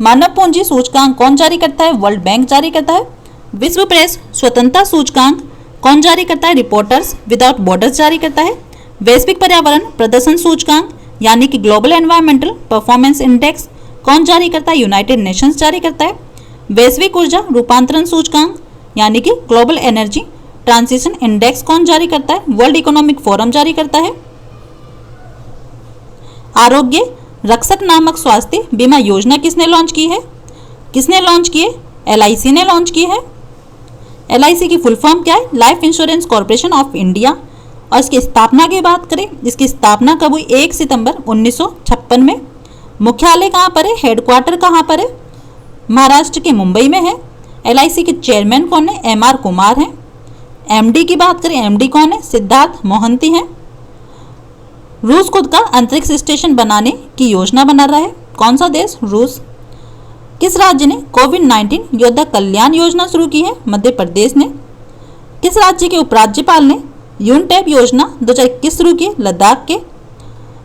मानव पूंजी सूचकांक कौन जारी करता है? वर्ल्ड बैंक जारी करता है। विश्व प्रेस स्वतंत्रता सूचकांक कौन जारी करता है? रिपोर्टर्स विदाउट बॉर्डर्स जारी करता है। वैश्विक पर्यावरण प्रदर्शन सूचकांक यानी कि ग्लोबल एनवायरमेंटल परफॉर्मेंस इंडेक्स कौन जारी करता है? यूनाइटेड नेशंस जारी करता है। वैश्विक ऊर्जा रूपांतरण सूचकांक यानी कि ग्लोबल एनर्जी ट्रांजिशन इंडेक्स कौन जारी करता है? वर्ल्ड इकोनॉमिक फोरम जारी करता है। आरोग्य रक्षक नामक स्वास्थ्य बीमा योजना किसने लॉन्च की है? किसने लॉन्च की है? LIC ने लॉन्च की है। LIC की फुल फॉर्म क्या है? Life insurance corporation of India. और इसकी स्थापना की बात करें, इसकी स्थापना कब हुई? 1 सितंबर 1956 में। मुख्यालय कहाँ पर है? हेडक्वार्टर कहाँ पर है? महाराष्ट्र के मुंबई में है। LIC के चेयरमैन कौन है? MR कुमार हैं। MD की बात करें, MD कौन है? सिद्धार्थ मोहंती हैं। रूस खुद का अंतरिक्ष स्टेशन बनाने की योजना बना रहा है। कौन सा देश? रूस। किस राज्य ने कोविड-19 योद्धा कल्याण योजना शुरू की है? मध्य प्रदेश ने। किस राज्य के उपराज्यपाल ने यूनटैप योजना 2021 शुरू की? लद्दाख के।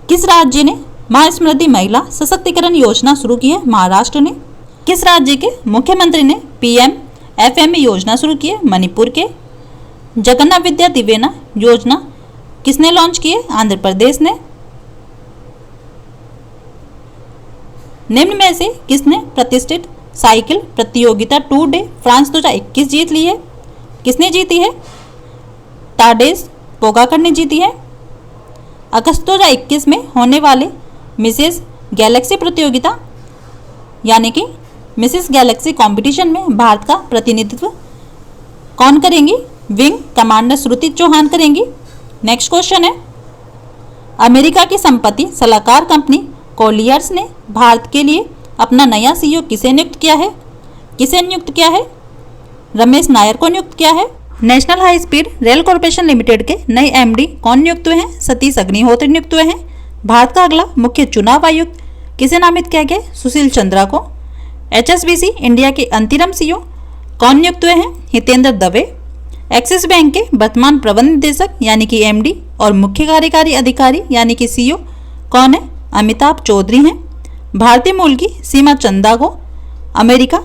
किस राज्य ने महास्मृति महिला सशक्तिकरण योजना शुरू की है? महाराष्ट्र ने। किस राज्य के मुख्यमंत्री ने PM-FME योजना शुरू की है? मणिपुर के। जगन्नाथ विद्या दिवेना योजना किसने लॉन्च की है? आंध्र प्रदेश ने। निम्न में से किसने प्रतिष्ठित साइकिल प्रतियोगिता टूर डे फ्रांस 2021 जीत ली है? किसने जीती है? टाडेस पोगाकर ने जीती है। अगस्त 2021 में होने वाले मिसेस गैलेक्सी प्रतियोगिता यानी कि मिसेस गैलेक्सी कंपटीशन में भारत का प्रतिनिधित्व कौन करेंगी? विंग कमांडर श्रुति चौहान करेंगी। नेक्स्ट क्वेश्चन है, अमेरिका की संपत्ति सलाहकार कंपनी कोलियर्स ने भारत के लिए अपना नया CEO किसे नियुक्त किया है? किसे नियुक्त किया है? रमेश नायर को नियुक्त किया है। National high speed rail corporation limited के नए MD कौन नियुक्त हुए हैं? सतीश अग्निहोत्री नियुक्त हुए हैं। भारत का अगला मुख्य चुनाव आयुक्त किसे नामित किया गया? सुशील चंद्रा को। HSBC इंडिया के अंतरिम CEO कौन नियुक्त हुए हैं? हितेंद्र दवे। एक्सिस बैंक के वर्तमान प्रबंध निदेशक यानी कि MD और मुख्य कार्यकारी अधिकारी यानी कि CEO कौन है? अमिताभ चौधरी हैं। भारतीय मूल की सीमा चंदा को अमेरिका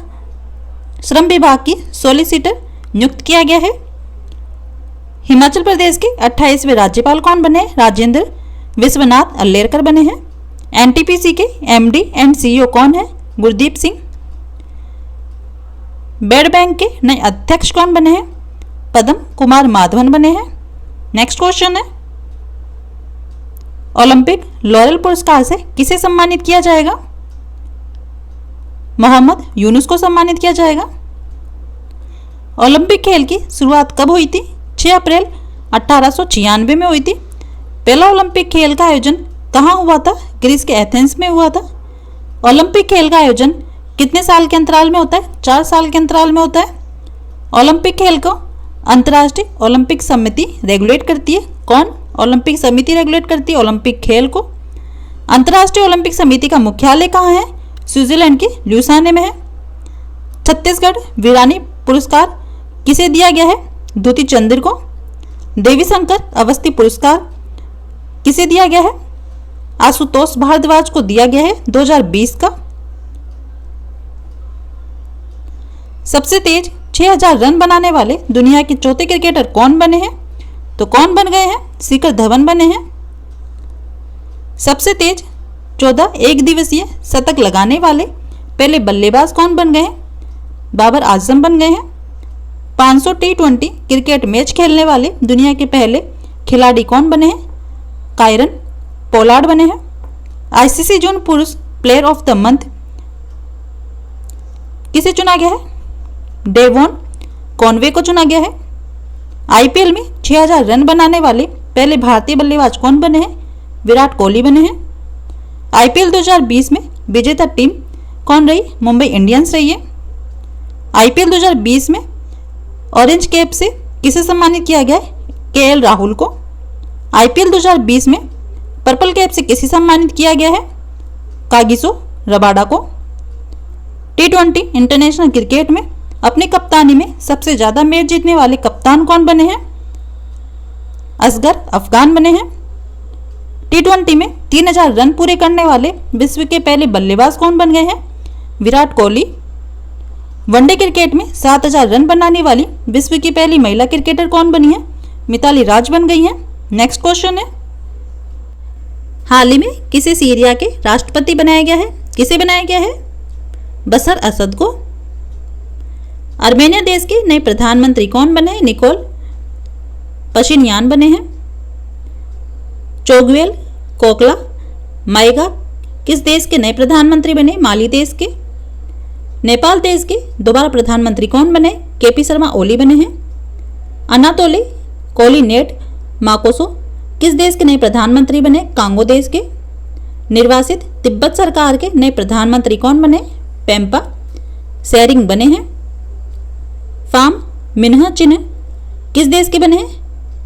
श्रम विभाग की सॉलिसिटर नियुक्त किया गया है। हिमाचल प्रदेश के 28वें राज्यपाल कौन बने हैं? राजेंद्र विश्वनाथ अल्लेरकर बने हैं। NTPC के MD एंड CEO कौन है? गुरदीप सिंह। बेड बैंक के नए अध्यक्ष कौन बने हैं? पद्म कुमार माधवन बने हैं। नेक्स्ट क्वेश्चन है, ओलंपिक लॉरेल पुरस्कार से किसे सम्मानित किया जाएगा? मोहम्मद यूनुस को सम्मानित किया जाएगा। ओलंपिक खेल की शुरुआत कब हुई थी? 6 अप्रैल 1896 में हुई थी। पहला ओलंपिक खेल का आयोजन कहाँ हुआ था? ग्रीस के एथेंस में हुआ था। ओलंपिक खेल का आयोजन कितने साल के अंतराल में होता है? 4 साल के अंतराल में होता है। ओलंपिक खेल को अंतर्राष्ट्रीय ओलंपिक समिति रेगुलेट करती है। कौन? ओलंपिक समिति रेगुलेट करती है ओलंपिक खेल को। अंतर्राष्ट्रीय ओलंपिक समिति का मुख्यालय कहाँ है? स्विट्जरलैंड के ल्यूसाने में है। छत्तीसगढ़ वीरानी पुरस्कार किसे दिया गया है? द्युति चंद्र को। देवी शंकर अवस्थी पुरस्कार किसे दिया गया है? आशुतोष भारद्वाज को दिया गया है 2020 का। सबसे तेज 6000 रन बनाने वाले दुनिया के चौथे क्रिकेटर कौन बने हैं? तो कौन बन गए हैं? शिखर धवन बने हैं। सबसे तेज 14 एक दिवसीय शतक लगाने वाले पहले बल्लेबाज कौन बन गए हैं? बाबर आजम बन गए हैं। 500 T20 क्रिकेट मैच खेलने वाले दुनिया के पहले खिलाड़ी कौन बने हैं? कायरन पोलार्ड बने हैं। आईसीसी जून पुरुष प्लेयर ऑफ द मंथ किसे चुना गया है? डेवॉन कॉनवे को चुना गया है। आईपीएल में 6000 रन बनाने वाले पहले भारतीय बल्लेबाज कौन बने हैं? विराट कोहली बने हैं। आईपीएल 2020 में विजेता टीम कौन रही? मुंबई इंडियंस रही है। आईपीएल 2020 में ऑरेंज कैप से किसे सम्मानित किया गया है? केएल राहुल को। आईपीएल 2020 में पर्पल कैप से किसे सम्मानित किया गया है? कागिसो रबाडा को। T20 इंटरनेशनल क्रिकेट में अपनी कप्तानी में सबसे ज्यादा मैच जीतने वाले कप्तान कौन बने हैं? असगर अफगान बने हैं। T20 में 3000 रन पूरे करने वाले विश्व के पहले बल्लेबाज कौन बन गए हैं? विराट कोहली। वनडे क्रिकेट में 7000 रन बनाने वाली विश्व की पहली महिला क्रिकेटर कौन बनी है? मिताली राज बन गई हैं। नेक्स्ट क्वेश्चन है, हाल ही में किसे सीरिया के राष्ट्रपति बनाया गया है? किसे बनाया गया है? बशर असद को। आर्मेनिया देश के नए प्रधानमंत्री कौन बने हैं? निकोल पशिन्यान बने हैं। चोगवेल कोकला माइगा किस देश के नए प्रधानमंत्री बने? माली देश के। नेपाल देश के दोबारा प्रधानमंत्री कौन बने? केपी शर्मा ओली बने हैं। अनातोली कोलिनेट माकोसो किस देश के नए प्रधानमंत्री बने? कांगो देश के। निर्वासित तिब्बत सरकार के नए प्रधानमंत्री कौन बने? पेम्पा सेरिंग बने हैं। फाम मिन्ह चिन्ह किस देश के बने हैं?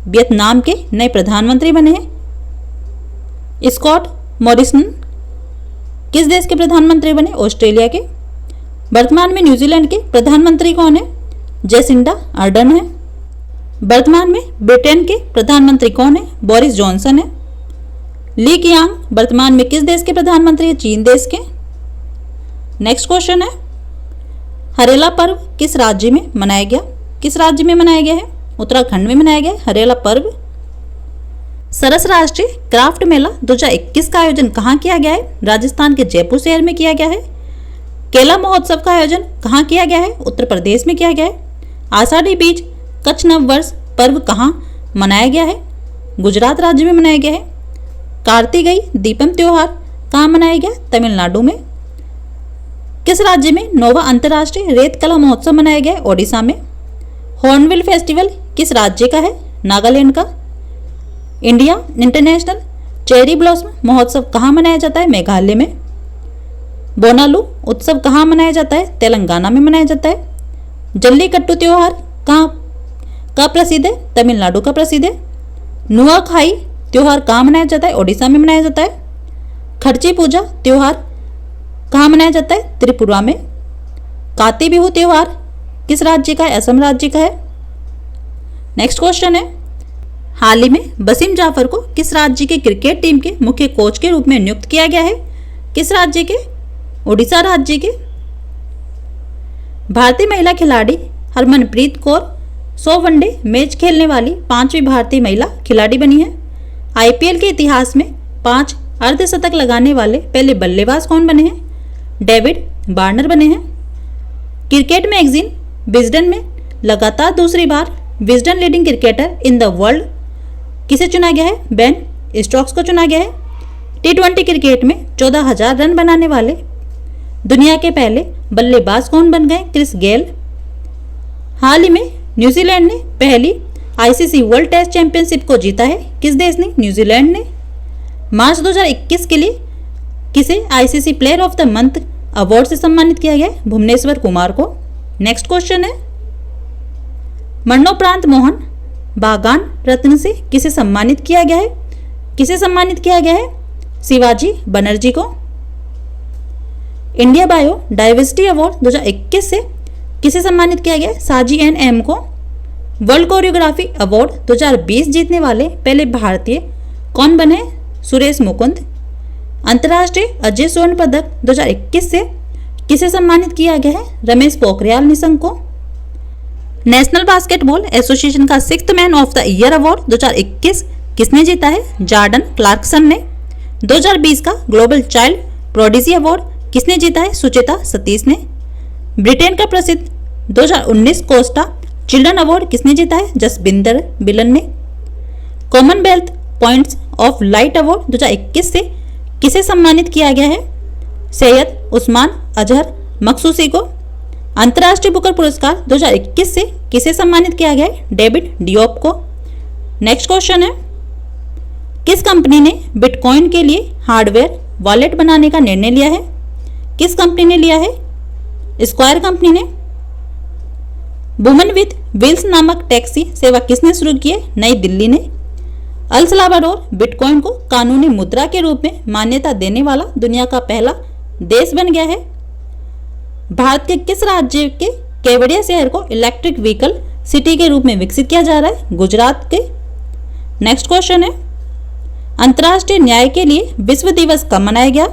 वियतनाम के नए प्रधानमंत्री बने हैं। स्कॉट मॉरिसन किस देश के प्रधानमंत्री बने? ऑस्ट्रेलिया के। वर्तमान में न्यूजीलैंड के प्रधानमंत्री कौन है? जेसिंडा अर्डन है। वर्तमान में ब्रिटेन के प्रधानमंत्री कौन है? बोरिस जॉनसन है। ली कियांग वर्तमान में किस देश के प्रधानमंत्री है? चीन देश के। नेक्स्ट क्वेश्चन है, हरेला पर्व किस राज्य में मनाया गया? किस राज्य में मनाया गया है? उत्तराखंड में मनाया गया है हरेला पर्व। सरस राष्ट्रीय क्राफ्ट मेला 2021 का आयोजन कहाँ किया गया है? राजस्थान के जयपुर शहर में किया गया है। केला महोत्सव का आयोजन कहाँ किया गया है? उत्तर प्रदेश में किया गया है। आषाढ़ी बीज कच्छ नव वर्ष पर्व कहाँ मनाया गया है? गुजरात राज्य में मनाया गया है। कार्तिकेय दीपम त्योहार कहाँ मनाया गया? तमिलनाडु में। किस राज्य में नौवां अंतर्राष्ट्रीय रेत कला महोत्सव मनाया गया है? ओडिशा में। हॉर्नबिल फेस्टिवल किस राज्य का है? नागालैंड का। इंडिया इंटरनेशनल चेरी ब्लॉसम महोत्सव कहाँ मनाया जाता है? मेघालय में। बोनालू उत्सव कहाँ मनाया जाता है? तेलंगाना में मनाया जाता है। जल्लीकट्टू त्योहार कहाँ का प्रसिद्ध है? तमिलनाडु का प्रसिद्ध है। नुआखाई त्योहार कहाँ मनाया जाता है? ओडिशा में मनाया जाता है। खर्ची पूजा त्योहार कहाँ मनाया जाता है? त्रिपुरा में। काती बिहू त्योहार किस राज्य का है? असम राज्य का है। नेक्स्ट क्वेश्चन है, हाल ही में वसीम जाफर को किस राज्य के क्रिकेट टीम के मुख्य कोच के रूप में नियुक्त किया गया है? किस राज्य के? ओडिशा राज्य के। भारतीय महिला खिलाड़ी हरमनप्रीत कौर 100 वनडे मैच खेलने वाली 5वीं भारतीय महिला खिलाड़ी बनी है। आईपीएल के इतिहास में 5 अर्धशतक लगाने वाले पहले बल्लेबाज कौन बने हैं? डेविड वार्नर बने हैं। क्रिकेट मैगजीन विजडन में लगातार दूसरी बार Wisden leading cricketer in the world किसे चुना गया है? बेन स्टोक्स को चुना गया है। T20 क्रिकेट में 14,000 रन बनाने वाले दुनिया के पहले बल्लेबाज कौन बन गए? Chris Gayle. हाल ही में न्यूजीलैंड ने पहली आईसीसी वर्ल्ड टेस्ट चैंपियनशिप को जीता है। किस देश ने? न्यूजीलैंड ने। मार्च 2021 के लिए किसे ICC player of the month award से सम्मानित किया गया? भुवनेश्वर कुमार को। नेक्स्ट क्वेश्चन है, मरणोपरांत मोहन बागान रत्न से किसे सम्मानित किया गया है? किसे सम्मानित किया गया है? शिवाजी बनर्जी को। इंडिया बायो डाइवर्सिटी अवार्ड 2021 से किसे सम्मानित किया गया? साजी एन एम को। वर्ल्ड कोरियोग्राफी अवार्ड 2020 जीतने वाले पहले भारतीय कौन बने? सुरेश मुकुंद। अंतर्राष्ट्रीय अजय स्वर्ण पदक 2021 से किसे सम्मानित किया गया है? रमेश पोखरियाल निशंक को। नेशनल बास्केटबॉल एसोसिएशन का 6th man of the year award 2021 किसने जीता है? जॉर्डन क्लार्कसन ने। 2020 का ग्लोबल चाइल्ड प्रोडिजी अवार्ड किसने जीता है? सुचेता सतीश ने। ब्रिटेन का प्रसिद्ध 2019 कोस्टा चिल्ड्रन अवार्ड किसने जीता है? जसबिंदर बिलन ने। Commonwealth points of light award 2021 से किसे सम्मानित किया गया है? सैयद उस्मान अजहर मखसूसी को। अंतर्राष्ट्रीय बुकर पुरस्कार 2021 से किसे सम्मानित किया गया है? डेविड डियोप को। नेक्स्ट क्वेश्चन है, किस कंपनी ने बिटकॉइन के लिए हार्डवेयर वॉलेट बनाने का निर्णय लिया है? किस कंपनी ने लिया है? स्क्वायर कंपनी ने। वुमेन विथ व्हील्स नामक टैक्सी सेवा किसने शुरू की है? नई दिल्ली ने। अल सल्वाडोर बिटकॉइन को कानूनी मुद्रा के रूप में मान्यता देने वाला दुनिया का पहला देश बन गया है। भारत के किस राज्य के केवड़िया शहर को इलेक्ट्रिक व्हीकल सिटी के रूप में विकसित किया जा रहा है? गुजरात के। नेक्स्ट क्वेश्चन है, अंतर्राष्ट्रीय न्याय के लिए विश्व दिवस कब मनाया गया?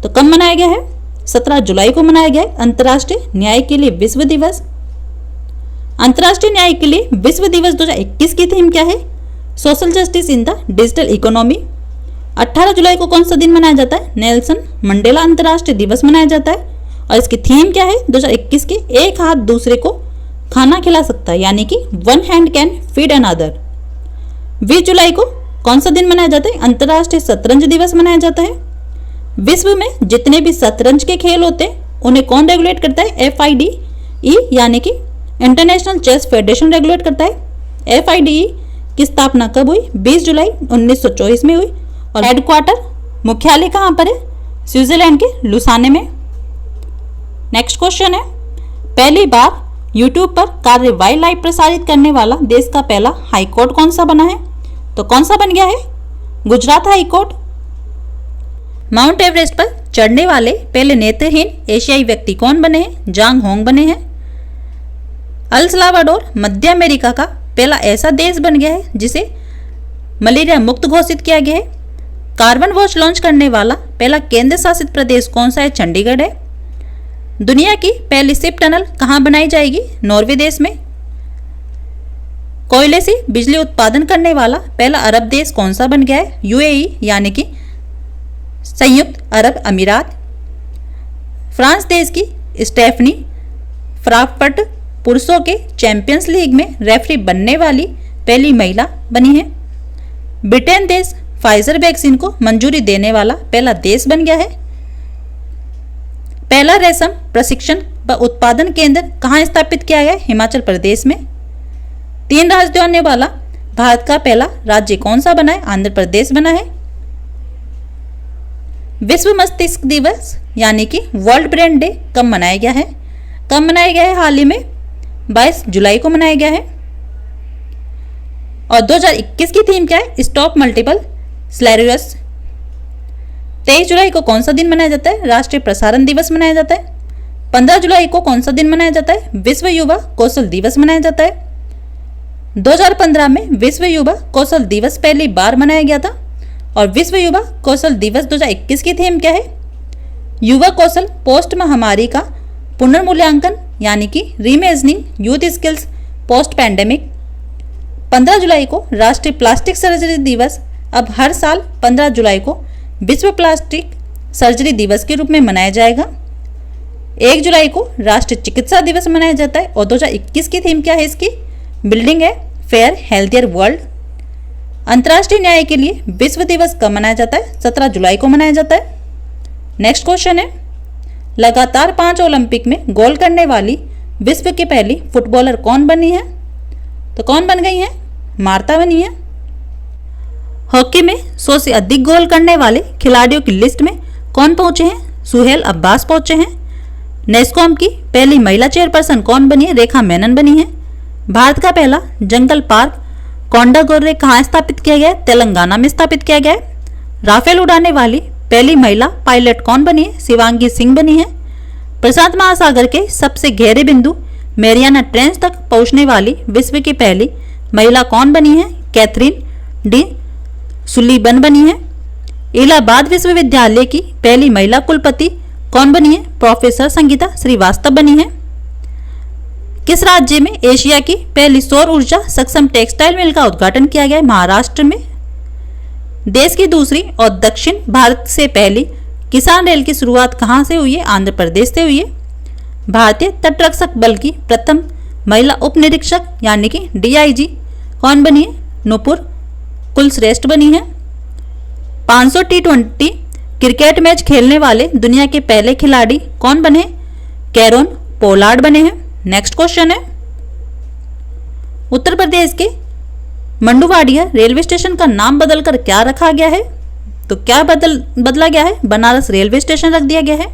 तो कब मनाया गया है? 17 जुलाई को मनाया गया है अंतर्राष्ट्रीय न्याय के लिए विश्व दिवस। अंतर्राष्ट्रीय न्याय के लिए विश्व दिवस 2021 की थीम क्या है? Social justice in the digital economy. 18 जुलाई को कौन सा दिन मनाया जाता है? नेल्सन मंडेला अंतर्राष्ट्रीय दिवस मनाया जाता है। और इसकी थीम क्या है 2021 की? एक हाथ दूसरे को खाना खिला सकता है, यानी कि one hand can feed another. 20 जुलाई को कौन सा दिन मनाया जाता है? अंतर्राष्ट्रीय शतरंज दिवस मनाया जाता है। विश्व में जितने भी शतरंज के खेल होते हैं उन्हें कौन रेगुलेट करता है? FIDE यानी कि इंटरनेशनल चेस फेडरेशन रेगुलेट करता है। FIDE की स्थापना कब हुई? 20 जुलाई 1924 में हुई। और हेडक्वार्टर मुख्यालय कहाँ पर है? स्विट्जरलैंड के लुसाने में। नेक्स्ट क्वेश्चन है, पहली बार यूट्यूब पर कार्यवाही लाइव प्रसारित करने वाला देश का पहला हाईकोर्ट कौन सा बना है? तो कौन सा बन गया है? गुजरात हाईकोर्ट। माउंट एवरेस्ट पर चढ़ने वाले पहले नेत्रहीन एशियाई व्यक्ति कौन बने हैं? जांग होंग बने हैं। अल सल्वाडोर मध्य अमेरिका का पहला ऐसा देश बन गया है जिसे मलेरिया मुक्त घोषित किया गया है। कार्बन वॉच लॉन्च करने वाला पहला केंद्र शासित प्रदेश कौन सा है? चंडीगढ़ है। दुनिया की पहली शिप टनल कहाँ बनाई जाएगी? नॉर्वे देश में। कोयले से बिजली उत्पादन करने वाला पहला अरब देश कौन सा बन गया है? UAE यानी कि संयुक्त अरब अमीरात। फ्रांस देश की स्टेफनी फ्रांकफर्ट पुरुषों के चैंपियंस लीग में रेफरी बनने वाली पहली महिला बनी है। ब्रिटेन देश फाइजर वैक्सीन को मंजूरी देने वाला पहला देश बन गया है। पहला रेशम प्रशिक्षण व उत्पादन केंद्र कहाँ स्थापित किया गया? हिमाचल प्रदेश में। 3 राजधानियों वाला भारत का पहला राज्य कौन सा बना है? आंध्र प्रदेश बना है। विश्व मस्तिष्क दिवस यानी कि वर्ल्ड ब्रेन डे कब मनाया गया है? कब मनाया गया है? हाल ही में 22 जुलाई को मनाया गया है। और 2021 की थीम क्या है? Stop multiple sclerosis. 23 जुलाई को कौन सा दिन मनाया जाता है? राष्ट्रीय प्रसारण दिवस मनाया जाता है। 15 जुलाई को कौन सा दिन मनाया जाता है? विश्व युवा कौशल दिवस मनाया जाता है। 2015 में विश्व युवा कौशल दिवस पहली बार मनाया गया था। और विश्व युवा कौशल दिवस 2021 की थीम क्या है? युवा कौशल पोस्ट महामारी का पुनर्मूल्यांकन यानी कि reimagining youth skills post pandemic. 15 जुलाई को राष्ट्रीय प्लास्टिक सर्जरी दिवस अब हर साल 15 जुलाई को विश्व प्लास्टिक सर्जरी दिवस के रूप में मनाया जाएगा। 1 जुलाई को राष्ट्रीय चिकित्सा दिवस मनाया जाता है। और 2021 की थीम क्या है इसकी? Building a fair healthier world. अंतर्राष्ट्रीय न्याय के लिए विश्व दिवस कब मनाया जाता है? 17 जुलाई को मनाया जाता है। नेक्स्ट क्वेश्चन है, लगातार 5 ओलंपिक में गोल करने वाली विश्व की पहली फुटबॉलर कौन बनी है? तो कौन बन गई है? मार्ता बनी है। हॉकी में 100 से अधिक गोल करने वाले खिलाड़ियों की लिस्ट में कौन पहुंचे हैं? सुहेल अब्बास पहुंचे हैं। नेस्कॉम की पहली महिला चेयरपर्सन कौन बनी है? रेखा मेनन बनी है। भारत का पहला जंगल पार्क कोंडागोर्रे कहाँ स्थापित किया गया है? तेलंगाना में स्थापित किया गया है। राफेल उड़ाने वाली पहली महिला पायलट कौन बनी है? शिवांगी सिंह बनी है। प्रशांत महासागर के सबसे गहरे बिंदु मैरियाना ट्रेंच तक पहुंचने वाली विश्व की पहली महिला कौन बनी है? कैथरीन डी सुलीबन बनी है। इलाहाबाद विश्वविद्यालय की पहली महिला कुलपति कौन बनी है? प्रोफेसर संगीता श्रीवास्तव बनी है। किस राज्य में एशिया की पहली सौर ऊर्जा सक्षम टेक्सटाइल मिल का उद्घाटन किया गया है? महाराष्ट्र में। देश की दूसरी और दक्षिण भारत से पहली किसान रेल की शुरुआत कहां से हुई है? आंध्र प्रदेश से हुई है। भारतीय तटरक्षक बल की प्रथम महिला उप निरीक्षक यानी कि DIG कौन बनी है? नूपुर कुलश्रेष्ठ बनी है। 500 T20 क्रिकेट मैच खेलने वाले दुनिया के पहले खिलाड़ी कौन बने? कैरोन पोलार्ड बने हैं। नेक्स्ट क्वेश्चन है, उत्तर प्रदेश के मंडुवाडिया रेलवे स्टेशन का नाम बदलकर क्या रखा गया है? तो क्या बदला गया है? बनारस रेलवे स्टेशन रख दिया गया है।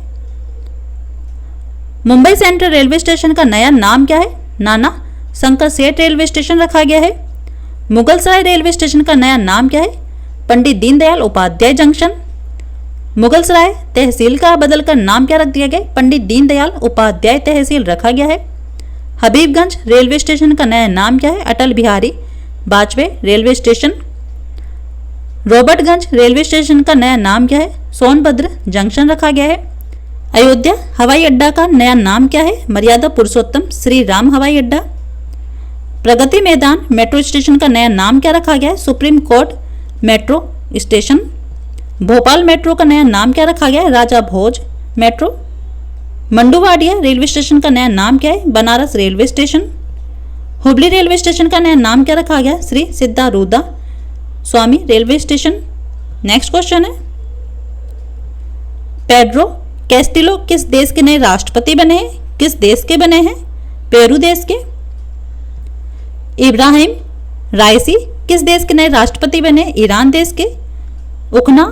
मुंबई सेंट्रल रेलवे स्टेशन का नया नाम क्या है? नाना शंकर सेठ रेलवे स्टेशन रखा गया है। मुगलसराय रेलवे स्टेशन का नया नाम क्या है? पंडित दीनदयाल उपाध्याय जंक्शन। मुगलसराय तहसील का बदलकर नाम क्या रख दिया गया? पंडित दीनदयाल उपाध्याय तहसील रखा गया है। हबीबगंज रेलवे स्टेशन का नया नाम क्या है? Atal Bihari Vajpayee railway station. Robertsganj railway station का नया नाम क्या है? सोनभद्र जंक्शन रखा गया है। अयोध्या हवाई अड्डा का नया नाम क्या है? मर्यादा पुरुषोत्तम श्री राम हवाई अड्डा। प्रगति मैदान मेट्रो स्टेशन का नया नाम क्या रखा गया है? Supreme court metro station. Bhopal metro का नया नाम क्या रखा गया है? राजा भोज मेट्रो। मंडुवाडिया रेलवे स्टेशन का नया नाम क्या है? Banaras railway station. Hubli railway station का नया नाम क्या रखा गया? श्री सिद्धारूढ़ा स्वामी रेलवे स्टेशन। नेक्स्ट क्वेश्चन है, पेड्रो कैस्टिलो किस देश के नए राष्ट्रपति बने हैं? किस देश के बने हैं? पेरू देश के। इब्राहिम राइसी किस देश के नए राष्ट्रपति बने? ईरान देश के। उखना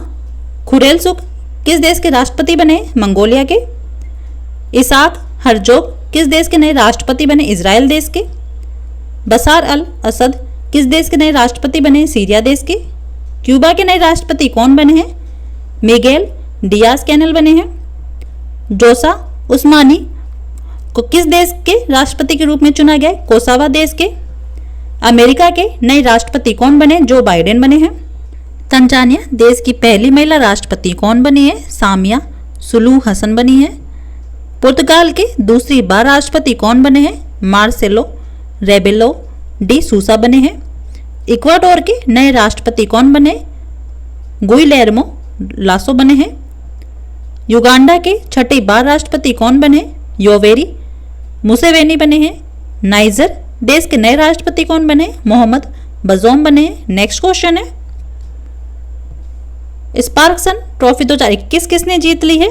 खुरेलसुख किस देश के राष्ट्रपति बने? मंगोलिया के। इसाक हरजोग किस देश के नए राष्ट्रपति बने? इजराइल देश के। बसार अल असद किस देश के नए राष्ट्रपति बने? सीरिया देश के। क्यूबा के नए राष्ट्रपति कौन बने हैं? मिगेल डियाज कैनेल बने हैं। जोसा उस्मानी को किस देश के राष्ट्रपति के रूप में चुना गया? कोसावा देश के। अमेरिका के नए राष्ट्रपति कौन बने? जो बाइडेन बने हैं। तंजानिया देश की पहली महिला राष्ट्रपति कौन बनी है? सामिया सुलू हसन बनी है। पुर्तगाल के दूसरी बार राष्ट्रपति कौन बने हैं? मार्सेलो रेबेलो डी सूसा बने हैं। इक्वाडोर के नए राष्ट्रपति कौन बने? गुइलेर्मो लासो बने हैं। युगांडा के छठी बार राष्ट्रपति कौन बने? योवेरी मुसेवेनी बने हैं। नाइजर देश के नए राष्ट्रपति कौन बने? मोहम्मद बजौम बने हैं। नेक्स्ट क्वेश्चन है, स्पार्क्सन ट्रॉफी 2021 किसने जीत ली है?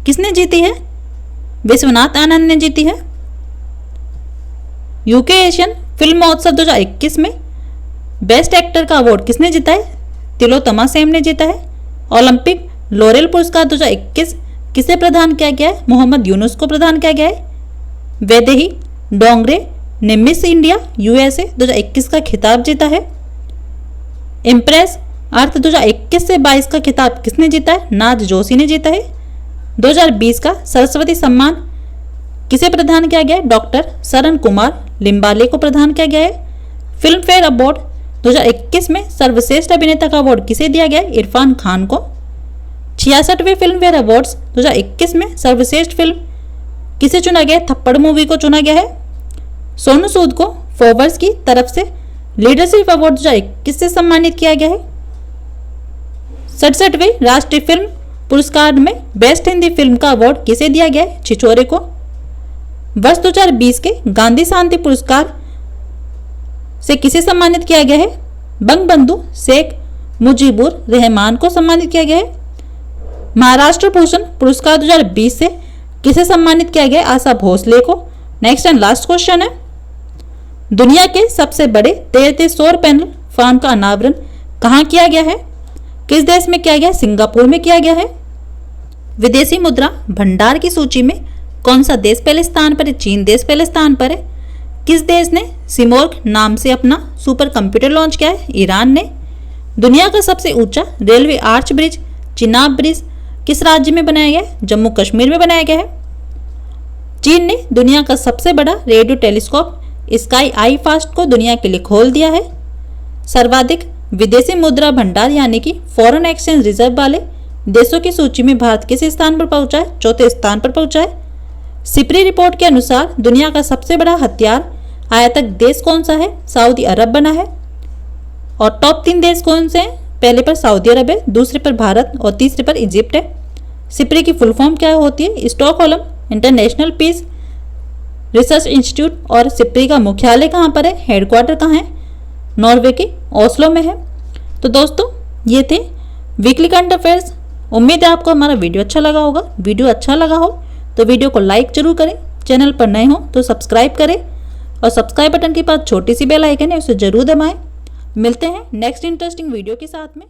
किसने जीती है? विश्वनाथ आनंद ने जीती है। यूके एशियन फिल्म महोत्सव 2021 में बेस्ट एक्टर का अवार्ड किसने जीता है? तिलोत्तमा सेम ने जीता है। ओलंपिक लॉरेल पुरस्कार 2021 किसे प्रदान किया गया है? मोहम्मद यूनुस को प्रदान किया गया है। वैदेही डोंगरे ने मिस इंडिया USA 2021 का खिताब जीता है। इम्प्रेस अर्थ 2021 से 22 का खिताब किसने जीता है? नाज जोशी ने जीता है। 2020 का सरस्वती सम्मान किसे प्रदान किया गया है? डॉक्टर सरन कुमार लिम्बाले को प्रदान किया गया है। फिल्म फेयर अवार्ड 2021 में सर्वश्रेष्ठ अभिनेता का अवार्ड किसे दिया गया? इरफान खान को। 66वें फिल्म फेयर अवार्ड्स 2021 में सर्वश्रेष्ठ फिल्म किसे चुना गया? थप्पड़ मूवी को चुना गया है। सोनू सूद को फोर्ब्स की तरफ से लीडरशिप अवार्ड 2021 से सम्मानित किया गया है। 67वें राष्ट्रीय फिल्म पुरस्कार में बेस्ट हिंदी फिल्म का अवार्ड किसे दिया गया है? छिछोरे को। वर्ष 2020 के गांधी शांति पुरस्कार से किसे सम्मानित किया गया है? बंगबंधु शेख मुजीबुर रहमान को सम्मानित किया गया है। महाराष्ट्र भूषण पुरस्कार 2020 से किसे सम्मानित किया गया? आशा भोसले को। नेक्स्ट एंड लास्ट क्वेश्चन है, दुनिया के सबसे बड़े तैरते सौर पैनल फार्म का अनावरण कहाँ किया गया है? किस देश में किया गया? सिंगापुर में किया गया है। विदेशी मुद्रा भंडार की सूची में कौन सा देश पहले स्थान पर है? चीन देश पहले स्थान पर है। किस देश ने सिमोर्ग नाम से अपना सुपर कंप्यूटर लॉन्च किया है? ईरान ने। दुनिया का सबसे ऊंचा railway arch bridge Chenab bridge किस राज्य में बनाया गया है? जम्मू कश्मीर में बनाया गया है। चीन ने दुनिया का सबसे बड़ा रेडियो टेलीस्कोप स्काई आई फास्ट को दुनिया के लिए खोल दिया है। सर्वाधिक विदेशी मुद्रा भंडार यानी कि फॉरेन एक्सचेंज रिजर्व वाले देशों की सूची में भारत किस स्थान पर पहुंचा है? चौथे स्थान पर पहुंचा है। सिपरी रिपोर्ट के अनुसार दुनिया का सबसे बड़ा हथियार आयातक देश कौन सा है? सऊदी अरब बना है। और टॉप 3 देश कौन से हैं? पहले पर सऊदी अरब है, दूसरे पर भारत और तीसरे पर इजिप्ट है। सिपरी की फुल फॉर्म क्या होती है? Stockholm international peace research institute और सिप्री का मुख्यालय कहाँ पर है, हेडक्वार्टर कहाँ है, नॉर्वे के ओस्लो में है। तो दोस्तों ये थे वीकली करंट अफेयर्स। उम्मीद है आपको हमारा वीडियो अच्छा लगा होगा। वीडियो अच्छा लगा हो तो वीडियो को लाइक जरूर करें, चैनल पर नए हो तो सब्सक्राइब करें और सब्सक्राइब बटन के पास छोटी सी बेल आइकन है उसे जरूर दबाएं। मिलते हैं नेक्स्ट इंटरेस्टिंग वीडियो के साथ में।